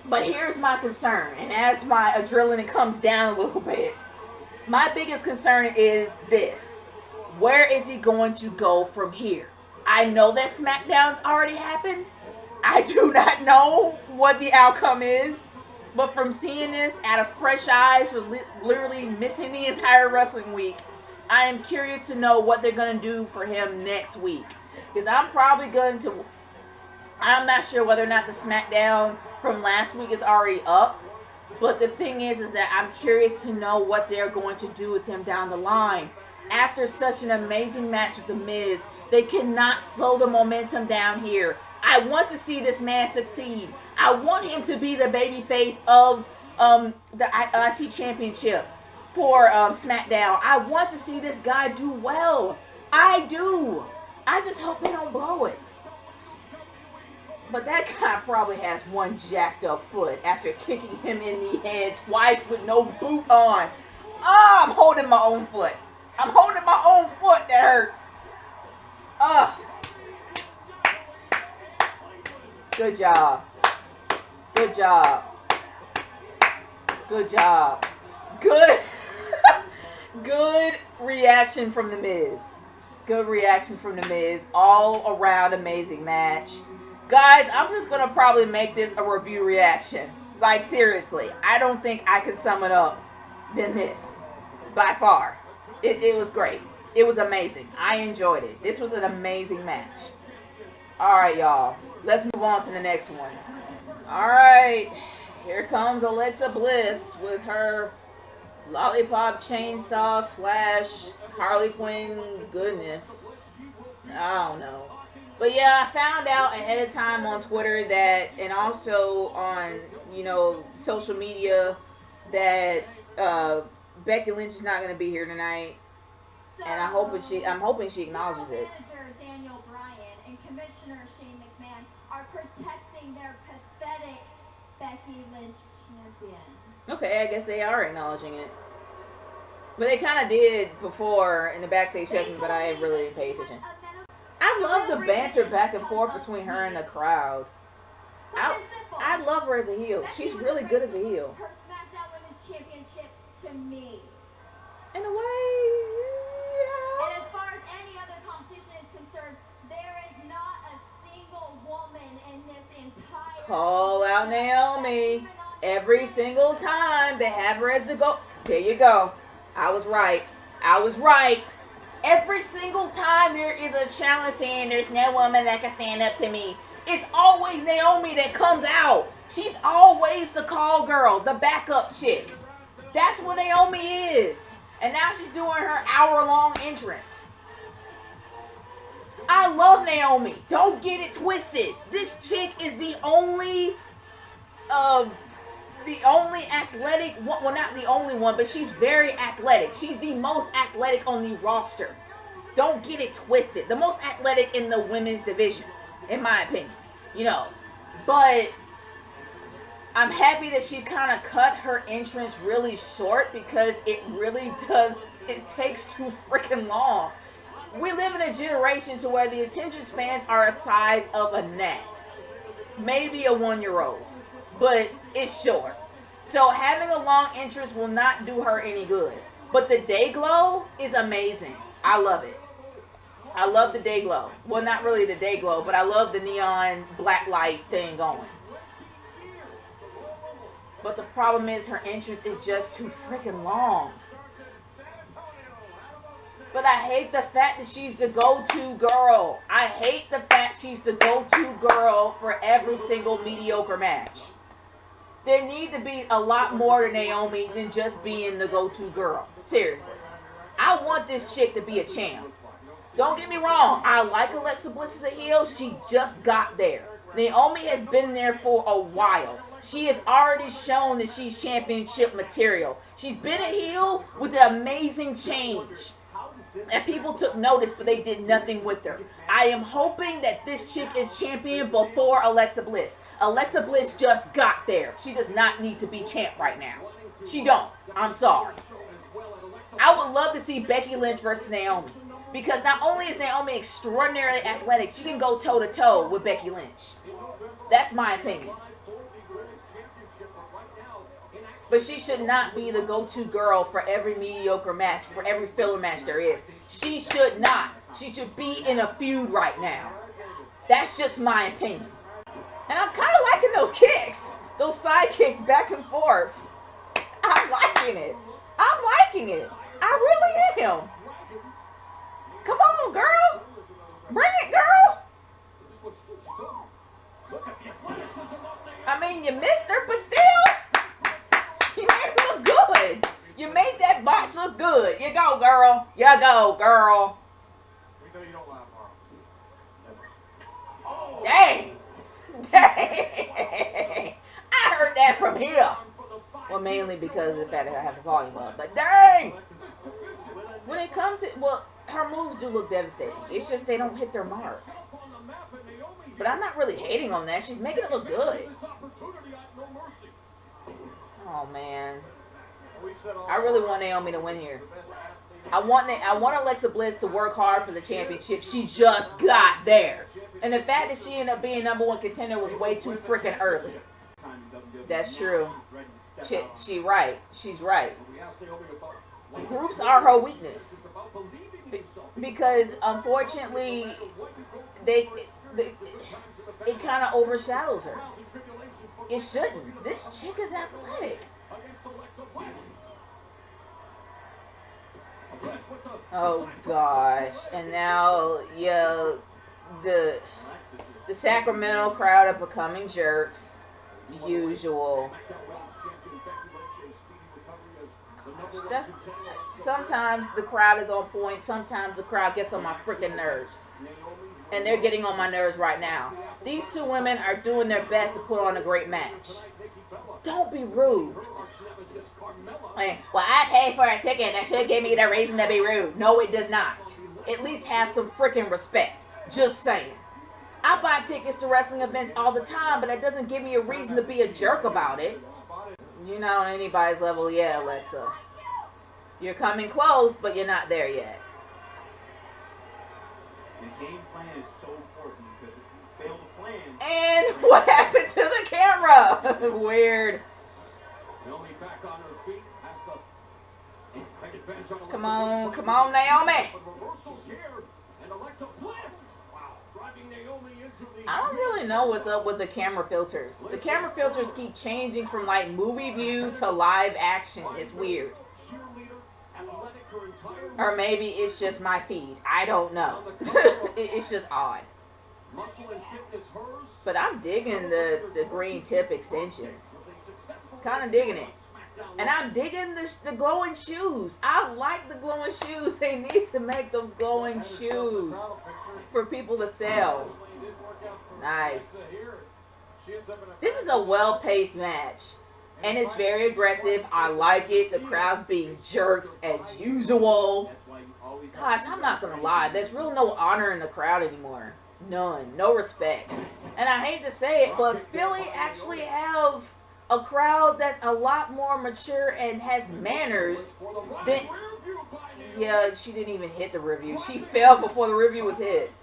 But here's my concern. And as my adrenaline comes down a little bit, my biggest concern is this. Where is he going to go from here? I know that SmackDown's already happened. I do not know what the outcome is. But from seeing this out of fresh eyes, for literally missing the entire wrestling week, I am curious to know what they're going to do for him next week. Because I'm not sure whether or not the SmackDown from last week is already up. But the thing is that I'm curious to know what they're going to do with him down the line. After such an amazing match with The Miz, they cannot slow the momentum down here. I want to see this man succeed. I want him to be the babyface of the IC Championship for SmackDown. I want to see this guy do well. I do. I just hope they don't blow it. But that guy probably has one jacked up foot after kicking him in the head twice with no boot on. Oh, I'm holding my own foot. I'm holding my own foot. That hurts. Good job. Good job. Good job. Good. Good reaction from The Miz. Good reaction from The Miz. All around amazing match. Guys, I'm just going to probably make this a review reaction. Like, seriously. I don't think I can sum it up than this. By far. It was great. It was amazing. I enjoyed it. This was an amazing match. Alright, y'all. Let's move on to the next one. Alright. Here comes Alexa Bliss with her lollipop chainsaw / Harley Quinn goodness. I don't know. But yeah, I found out ahead of time on Twitter that, and also on, social media, that Becky Lynch is not going to be here tonight. And I'm hoping she acknowledges it.
Manager Daniel Bryan and Commissioner Shane McMahon are protecting their pathetic Becky Lynch champion.
Okay, I guess they are acknowledging it. But they kind of did before in the backstage segment, but I really didn't pay attention. I love the banter back and forth between her and the crowd. I love her as a heel. She's really good as a heel.
Her SmackDown Women's Championship to me.
In a way, yeah.
And as far as any other competition is concerned, there is not a single woman in this entire...
Call out Naomi. Every single time they have her as the go. There you go. I was right. Every single time there is a challenge saying there's no woman that can stand up to me, it's always Naomi that comes out. She's always the call girl, the backup chick. That's what Naomi is. And now she's doing her hour-long entrance. I love Naomi. Don't get it twisted. This chick is the only athletic, well, not the only one, but she's very athletic. She's the most athletic on the roster. Don't get it twisted. The most athletic in the women's division, in my opinion. But I'm happy that she kind of cut her entrance really short because it takes too freaking long. We live in a generation to where the attention spans are the size of a gnat. Maybe a 1-year-old. But it's short. So having a long entrance will not do her any good. But the day glow is amazing. I love it. I love the day glow. Well, not really the day glow, but I love the neon black light thing going. But the problem is her entrance is just too freaking long. But I hate the fact that she's the go-to girl. I hate the fact she's the go-to girl for every single mediocre match. There need to be a lot more to Naomi than just being the go-to girl. Seriously. I want this chick to be a champ. Don't get me wrong. I like Alexa Bliss as a heel. She just got there. Naomi has been there for a while. She has already shown that she's championship material. She's been a heel with an amazing change. And people took notice, but they did nothing with her. I am hoping that this chick is champion before Alexa Bliss. Alexa Bliss just got there. She does not need to be champ right now. She don't. I'm sorry. I would love to see Becky Lynch versus Naomi. Because not only is Naomi extraordinarily athletic, she can go toe-to-toe with Becky Lynch. That's my opinion. But she should not be the go-to girl for every mediocre match, for every filler match there is. She should not. She should be in a feud right now. That's just my opinion. And I'm kind of liking those kicks. Those side kicks back and forth. I'm liking it. I'm liking it. I really am. Come on, girl. Bring it, girl. I mean, you missed her, but still. You made her look good. You made that box look good. You go, girl. You go, girl.
We know you don't lie, Mark. Oh.
Dang. Dang. I heard that from here. Well, mainly because of the fact that I have the volume up. But dang. When it comes to, well, her moves do look devastating. It's just they don't hit their mark. But I'm not really hating on that. She's making it look good. Oh, man. I really want Naomi to win here. I want Alexa Bliss to work hard for the championship. She just got there. And the fact that she ended up being #1 contender was way too freaking early. That's true. She's right. She's right. Groups are her weakness. Because, unfortunately, it kind of overshadows her. It shouldn't. This chick is athletic. Oh gosh. And now, yeah, the Sacramento crowd are becoming jerks. Usual. Sometimes the crowd is on point. Sometimes the crowd gets on my freaking nerves. And they're getting on my nerves right now. These two women are doing their best to put on a great match. Don't be rude. Well, I paid for a ticket. That should give me the reason to be rude. No, it does not. At least have some freaking respect. Just saying. I buy tickets to wrestling events all the time, but that doesn't give me a reason to be a jerk about it. You're not on anybody's level yet, Alexa. You're coming close, but you're not there yet.
The game plan is so important because if you fail to plan...
And what happened to the camera? Weird. Come on, Naomi. I don't really know what's up with the camera filters. The camera filters keep changing from like movie view to live action. It's weird. Or maybe it's just my feed. I don't know. It's just odd. But I'm digging the green tip extensions. Kind of digging it. And I'm digging the glowing shoes. I like the glowing shoes. They need to make those glowing shoes for people to sell. Nice. This is a well-paced match. And it's very aggressive. I like it. The crowd's being jerks as usual. Gosh, I'm not going to lie. There's real no honor in the crowd anymore. None. No respect. And I hate to say it, but Philly actually have a crowd that's a lot more mature and has manners than... Yeah, she didn't even hit the review. She fell before the review was hit.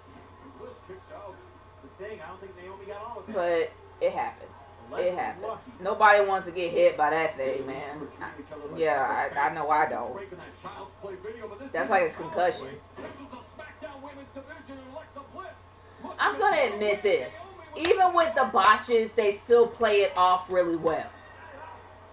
But it happens. It happens. Nobody wants to get hit by that thing, man. I know I don't. That's like a concussion. I'm going to admit this. Even with the botches, they still play it off really well.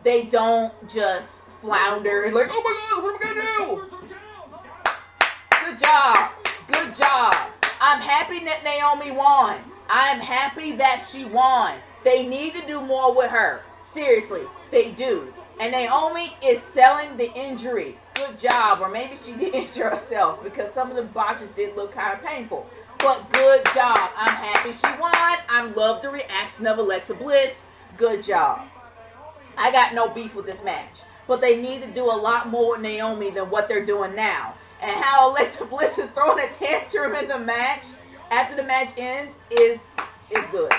They don't just flounder like, oh my gosh, what am I gonna do?
Shoulders are down.
Good job. Good job. I'm happy that Naomi won. I'm happy that she won. They need to do more with her. Seriously, they do. And Naomi is selling the injury. Good job. Or maybe she did injure herself because some of the botches did look kind of painful. But good job. I'm happy she won. I love the reaction of Alexa Bliss. Good job. I got no beef with this match. But they need to do a lot more with Naomi than what they're doing now. And how Alexa Bliss is throwing a tantrum in the match after the match ends is good.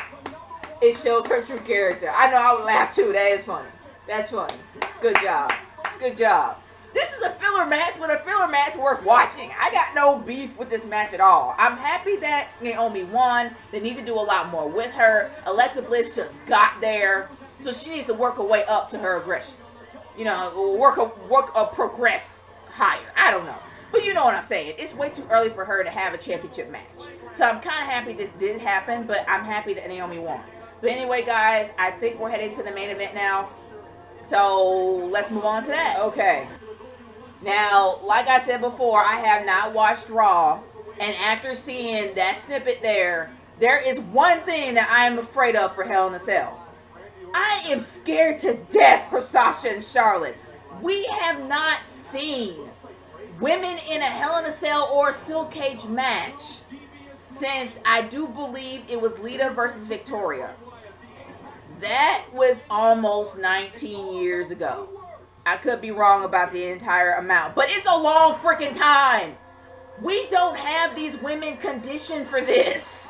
It shows her true character. I know I would laugh too. That is funny. That's funny. Good job. Good job. This is a filler match, but a filler match worth watching. I got no beef with this match at all. I'm happy that Naomi won. They need to do a lot more with her. Alexa Bliss just got there. So she needs to work her way up to her aggression. You know, progress higher. I don't know. But you know what I'm saying. It's way too early for her to have a championship match. So I'm kind of happy this did happen, but I'm happy that Naomi won. But anyway, guys, I think we're heading to the main event now. So let's move on to that. Okay. Now, like I said before, I have not watched Raw. And after seeing that snippet there is one thing that I am afraid of for Hell in a Cell. I am scared to death for Sasha and Charlotte. We have not seen women in a Hell in a Cell or a Steel Cage match since I do believe it was Lita versus Victoria. That was almost 19 years ago. I could be wrong about the entire amount, but it's a long freaking time. We don't have these women conditioned for this.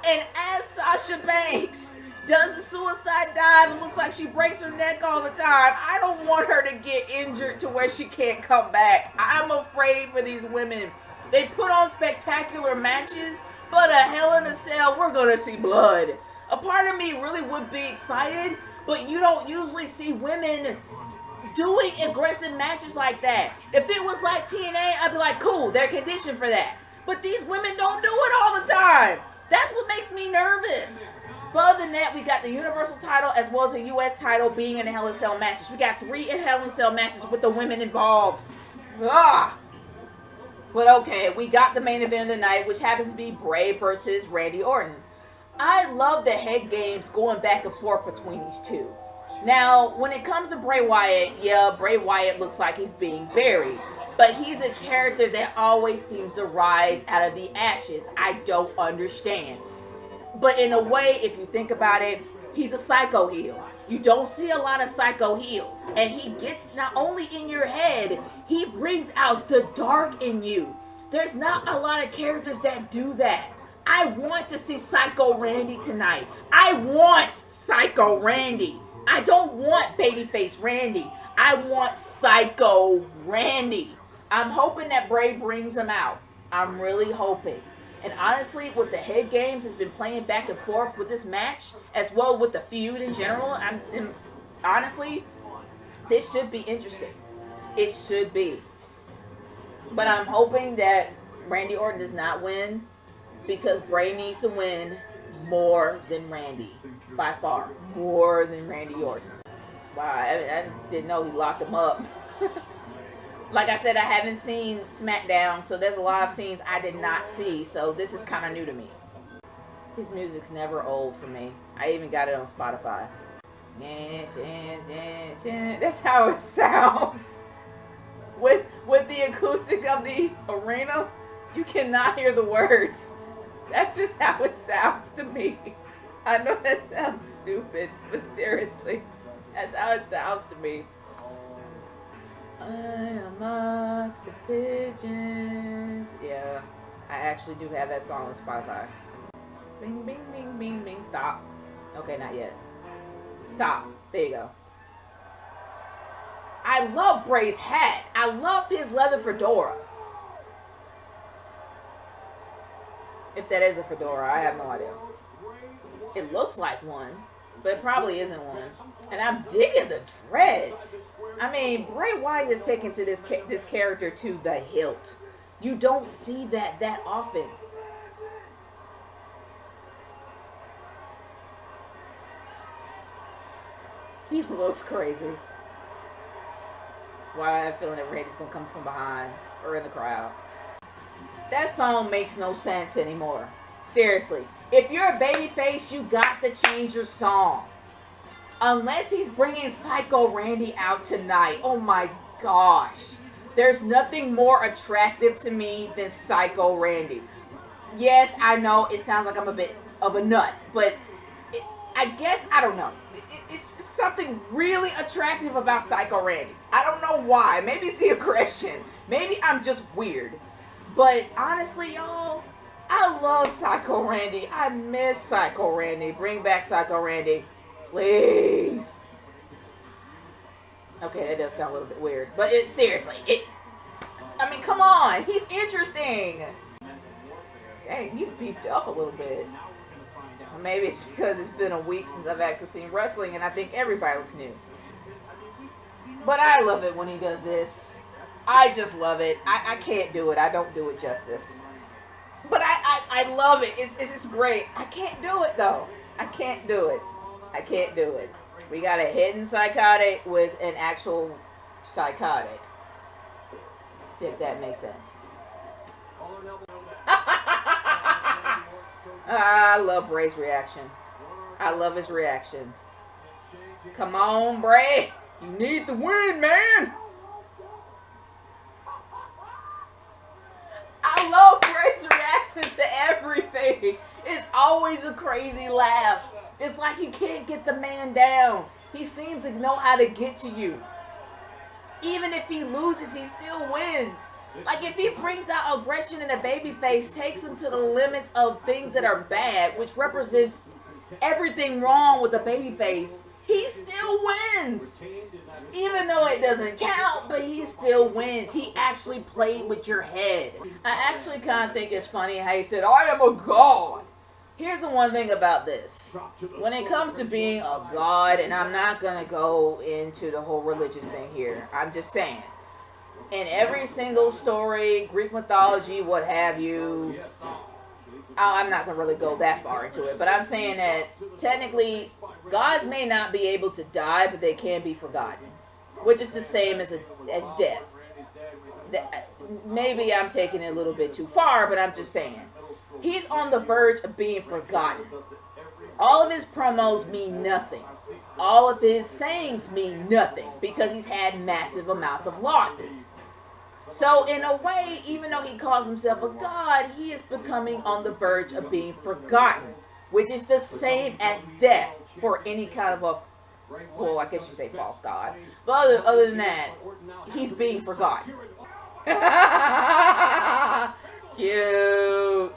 And as Sasha Banks does the suicide dive and looks like she breaks her neck all the time, I don't want her to get injured to where she can't come back. I'm afraid for these women. They put on spectacular matches, but a Hell in a Cell, we're going to see blood. A part of me really would be excited, but you don't usually see women doing aggressive matches like that. If it was like TNA, I'd be like, cool, they're conditioned for that. But these women don't do it all the time. That's what makes me nervous. But other than that, we got the Universal title as well as the U.S. title being in the Hell in a Cell matches. We got 3 in Hell in a Cell matches with the women involved. Ah! But okay, we got the main event of the night, which happens to be Bray versus Randy Orton. I love the head games going back and forth between these two. Now, when it comes to Bray Wyatt, yeah, Bray Wyatt looks like he's being buried. But he's a character that always seems to rise out of the ashes. I don't understand. But in a way, if you think about it, he's a psycho heel. You don't see a lot of psycho heels. And he gets not only in your head, he brings out the dark in you. There's not a lot of characters that do that. I want to see Psycho Randy tonight. I want Psycho Randy. I don't want Babyface Randy. I want Psycho Randy. I'm hoping that Bray brings him out. I'm really hoping. And honestly, with the head games has been playing back and forth with this match, as well with the feud in general, honestly, this should be interesting. It should be. But I'm hoping that Randy Orton does not win, because Bray needs to win more than Randy. By far. More than Randy Orton. Wow, I didn't know he locked him up. Like I said, I haven't seen SmackDown, so there's a lot of scenes I did not see, so this is kind of new to me. His music's never old for me. I even got it on Spotify. That's how it sounds. With the acoustic of the arena, you cannot hear the words. That's just how it sounds to me. I know that sounds stupid, but seriously, that's how it sounds to me. I am amongst the pigeons. Yeah, I actually do have that song on Spotify. Bing, bing, bing, bing, bing. Stop. Okay, not yet. Stop. There you go. I love Bray's hat. I love his leather fedora. If that is a fedora, I have no idea. It looks like one, but it probably isn't one. And I'm digging the dreads. I mean, Bray Wyatt is taken to this character to the hilt. You don't see that often. He looks crazy. Why I have a feeling that Randy's gonna come from behind or in the crowd. That song makes no sense anymore. Seriously. If you're a babyface, you got to change your song. Unless he's bringing Psycho Randy out tonight. Oh my gosh. There's nothing more attractive to me than Psycho Randy. Yes, I know it sounds like I'm a bit of a nut, but I guess, I don't know. It's something really attractive about Psycho Randy. I don't know why. Maybe it's the aggression. Maybe I'm just weird. But honestly, y'all, I love Psycho Randy. I miss Psycho Randy. Bring back Psycho Randy. Please. Okay, that does sound a little bit weird. But seriously, I mean, come on. He's interesting. Dang, he's beefed up a little bit. Or maybe it's because it's been a week since I've actually seen wrestling, and I think everybody looks new. But I love it when he does this. I just love it. I can't do it. I don't do it justice. But I love it. It's great. I can't do it, though. I can't do it. I can't do it. We got a hidden psychotic with an actual psychotic. If that makes sense. I love Bray's reaction. I love his reactions. Come on, Bray. You need the win, man. I love Bray's reaction to everything. It's always a crazy laugh. It's like you can't get the man down. He seems to know how to get to you. Even if he loses, he still wins. Like, if he brings out aggression in a babyface, takes him to the limits of things that are bad, which represents everything wrong with the babyface, he still wins. Even though it doesn't count, but he still wins. He actually played with your head. I actually kind of think it's funny how he said, I am a god. Here's the one thing about this. When it comes to being a god, and I'm not going to go into the whole religious thing here, I'm just saying, in every single story, Greek mythology, what have you, I'm not going to really go that far into it, but I'm saying that technically, gods may not be able to die, but they can be forgotten, which is the same as death. Maybe I'm taking it a little bit too far, but I'm just saying. He's on the verge of being forgotten. All of his promos mean nothing. All of his sayings mean nothing because he's had massive amounts of losses. So in a way, even though he calls himself a god, he is becoming on the verge of being forgotten, which is the same as death for any kind of a, well, I guess you say false god. But other than that, he's being forgotten. Cute.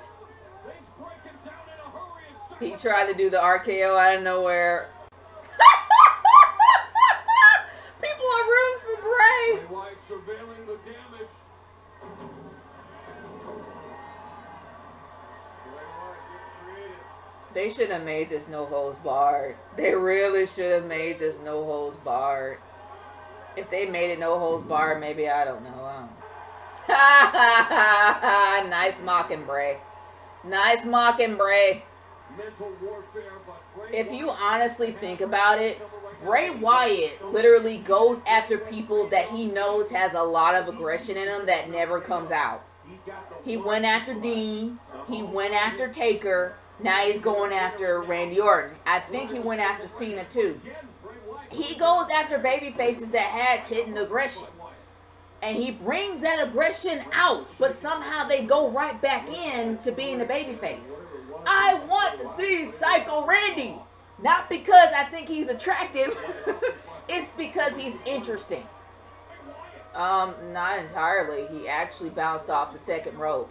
He tried to do the RKO out of nowhere. People are rooting for Bray.
Surveilling the damage.
They should have made this no holds barred. They really should have made this no holds barred. If they made it no holds barred, maybe I don't know. Nice mocking, Bray. Nice mocking, Bray. If you honestly think about it, Bray Wyatt literally goes after people that he knows has a lot of aggression in them that never comes out. He went after Dean. He went after Taker. Now he's going after Randy Orton. I think he went after Cena too. He goes after baby faces that has hidden aggression. And he brings that aggression out, but somehow they go right back in to being a babyface. I want to see Psycho Randy. Not because I think he's attractive. It's because he's interesting. Not entirely. He actually bounced off the second rope.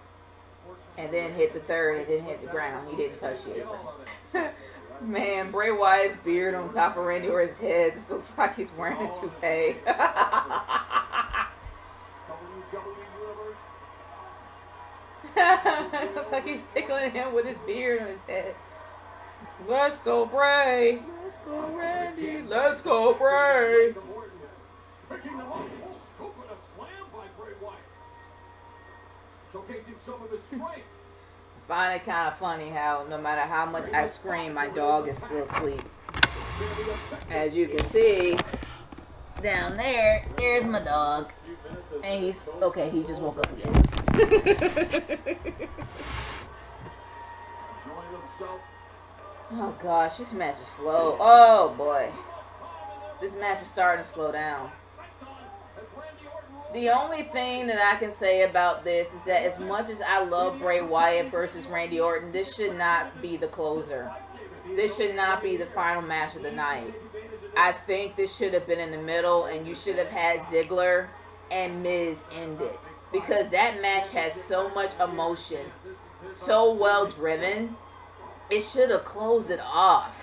And then hit the third and then hit the ground. He didn't touch anything. Man, Bray Wyatt's beard on top of Randy Orton's head. This looks like he's wearing a toupee. Looks like he's tickling him with his beard on his head. Let's go, Bray. Let's go, Randy. Let's go, Bray.
Picking them up, full scoop and a slam by Bray Wyatt. Showcasing some of his strength.
I find it kind of funny how no matter how much I scream, my dog is still asleep. As you can see, down there's my dog. And he's, okay, he just woke up again. Oh gosh, this match is slow. Oh boy. This match is starting to slow down. The only thing that I can say about this is that as much as I love Bray Wyatt versus Randy Orton, this should not be the closer. This should not be the final match of the night. I think this should have been in the middle, and you should have had Ziggler and Miz end it. Because that match has so much emotion, so well driven, it should have closed it off.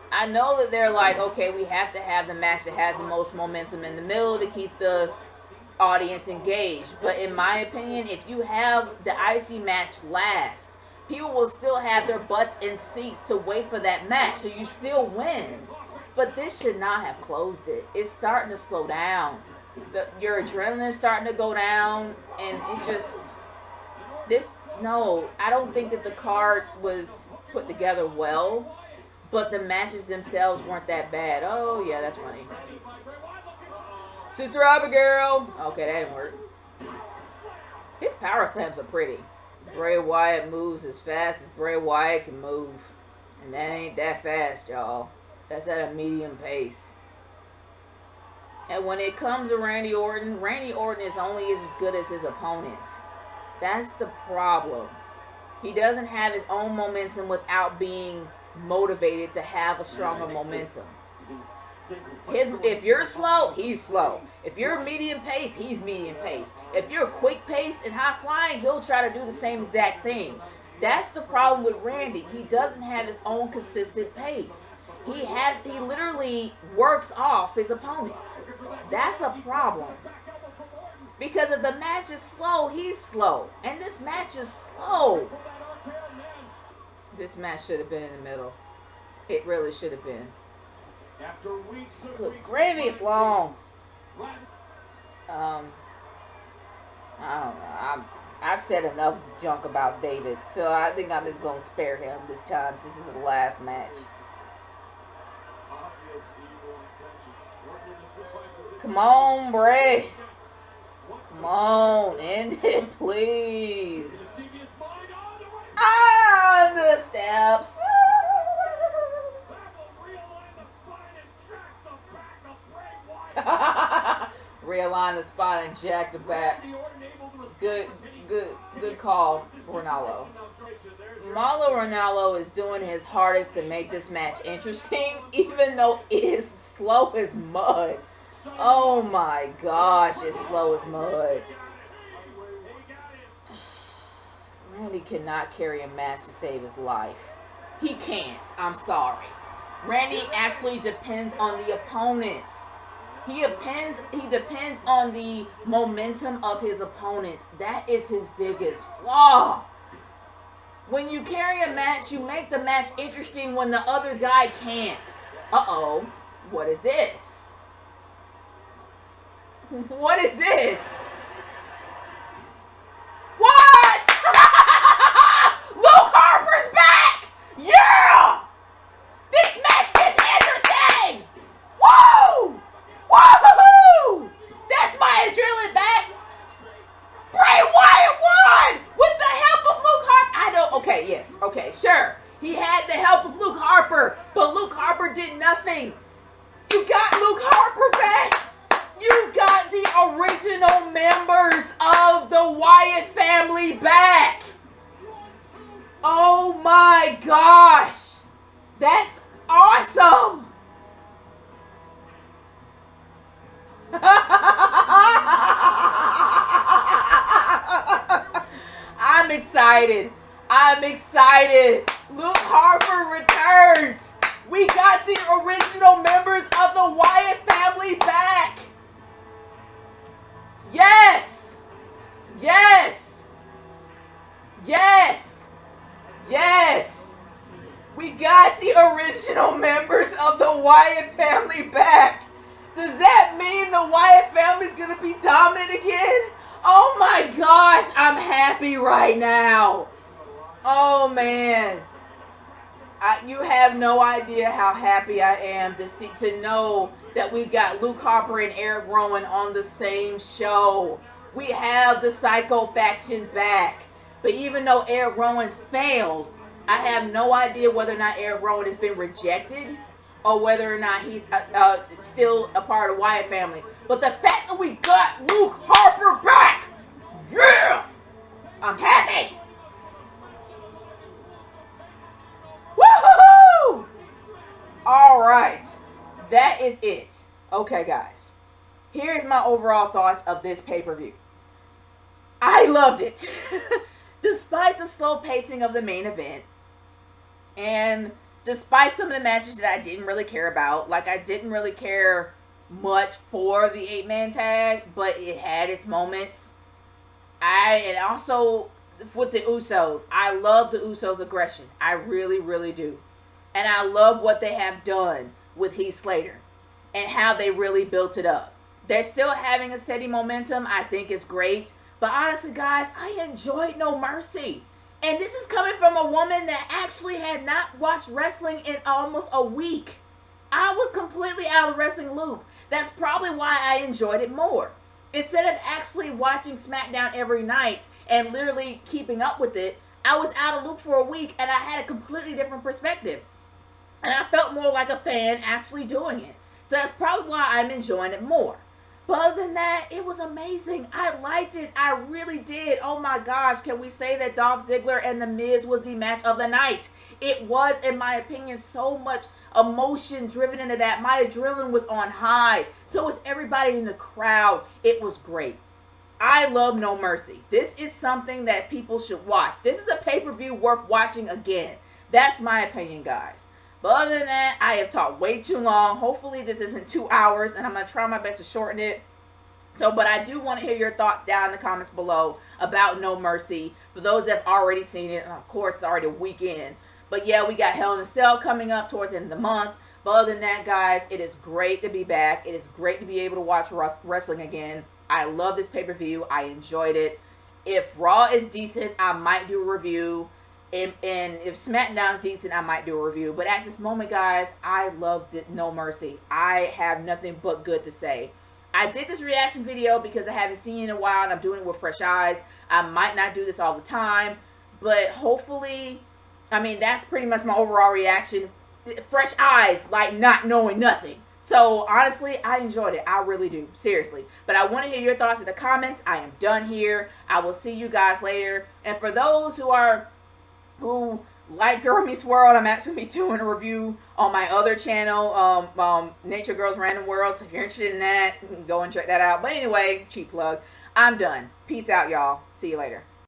I know that they're like, okay, we have to have the match that has the most momentum in the middle to keep the audience engaged. But in my opinion, if you have the IC match last, people will still have their butts in seats to wait for that match, so you still win. But this should not have closed it. It's starting to slow down. Your adrenaline is starting to go down, and it just, no, I don't think that the card was put together well. But the matches themselves weren't that bad. Oh, yeah, that's funny. Sister Abigail. Okay, that didn't work. His power slams are pretty. Bray Wyatt moves as fast as Bray Wyatt can move. And that ain't that fast, y'all. That's at a medium pace. And when it comes to Randy Orton is only as good as his opponent. That's the problem. He doesn't have his own momentum without being motivated to have a stronger momentum. If you're slow, he's slow. If you're medium pace, he's medium pace. If you're quick pace and high flying, he'll try to do the same exact thing. That's the problem with Randy. He doesn't have his own consistent pace. He literally works off his opponent. That's a problem. Because if the match is slow, he's slow. And this match is slow. This match should have been in the middle. It really should have been. Good gravy, it's long. I don't know. I've said enough junk about David, so I think I'm just gonna spare him this time since this is the last match. Come on, Bray. Come on, end it, please. On the steps. Realign the spine and jack the back. Good call, Ronaldo. Ronaldo is doing his hardest to make this match interesting, even though it is slow as mud. Oh my gosh, it's slow as mud. Randy cannot carry a match to save his life. He can't. I'm sorry. Randy actually depends on the opponent. He depends on the momentum of his opponent. That is his biggest flaw. When you carry a match, you make the match interesting when the other guy can't. Uh-oh. What is this? What is this? What? Luke Harper's back! Yeah! This match is interesting! Woo! Woo-hoo-hoo! That's my adrenaline back! Bray Wyatt won! With the help of Luke Harper! Okay, yes, okay, sure. He had the help of Luke Harper, but Luke Harper did nothing. You got Luke Harper back! You got the original members of the Wyatt family back! Oh my gosh! That's awesome! I'm excited. I'm excited. Luke Harper returns. We got the original members of the Wyatt family back. Yes. Yes. Yes. Yes. We got the original members of the Wyatt family back. Does that mean the Wyatt family's going to be dominant again? Oh my gosh, I'm happy right now. Oh man. You have no idea how happy I am to know that we got Luke Harper and Eric Rowan on the same show. We have the Psycho faction back. But even though Eric Rowan failed, I have no idea whether or not Eric Rowan has been rejected or whether or not he's still a part of the Wyatt family. But the fact that we got Luke Harper back, yeah, I'm happy. Woohoo! All right, that is it. Okay, guys, here's my overall thoughts of this pay-per-view. I loved it. Despite the slow pacing of the main event, and despite some of the matches that I didn't really care about, like I didn't really care much for the 8-man tag, but it had its moments. And also with the Usos, I love the Usos' aggression. I really, really do. And I love what they have done with Heath Slater and how they really built it up. They're still having a steady momentum. I think it's great. But honestly, guys, I enjoyed No Mercy. And this is coming from a woman that actually had not watched wrestling in almost a week. I was completely out of the wrestling loop. That's probably why I enjoyed it more. Instead of actually watching SmackDown every night and literally keeping up with it, I was out of loop for a week and I had a completely different perspective. And I felt more like a fan actually doing it. So that's probably why I'm enjoying it more. But other than that, it was amazing. I liked it. I really did. Oh my gosh, can we say that Dolph Ziggler and The Miz was the match of the night? It was, in my opinion, so much emotion driven into that. My adrenaline was on high. So was everybody in the crowd. It was great. I love No Mercy. This is something that people should watch. This is a pay-per-view worth watching again. That's my opinion, guys. But other than that, I have talked way too long. Hopefully this isn't 2 hours, and I'm going to try my best to shorten it. But I do want to hear your thoughts down in the comments below about No Mercy. For those that have already seen it, and of course it's already a weekend. But yeah, we got Hell in a Cell coming up towards the end of the month. But other than that, guys, it is great to be back. It is great to be able to watch wrestling again. I love this pay-per-view. I enjoyed it. If Raw is decent, I might do a review. And if SmackDown's decent, I might do a review. But at this moment, guys, I loved it. No Mercy. I have nothing but good to say. I did this reaction video because I haven't seen it in a while, and I'm doing it with fresh eyes. I might not do this all the time, but hopefully, I mean, that's pretty much my overall reaction. Fresh eyes, like not knowing nothing. So, honestly, I enjoyed it. I really do. Seriously. But I want to hear your thoughts in the comments. I am done here. I will see you guys later. And for those who like Girl Meets World, I'm actually be doing a review on my other channel, Nature Girls Random World. So if you're interested in that, go and check that out. But anyway, cheap plug. I'm done. Peace out, y'all. See you later.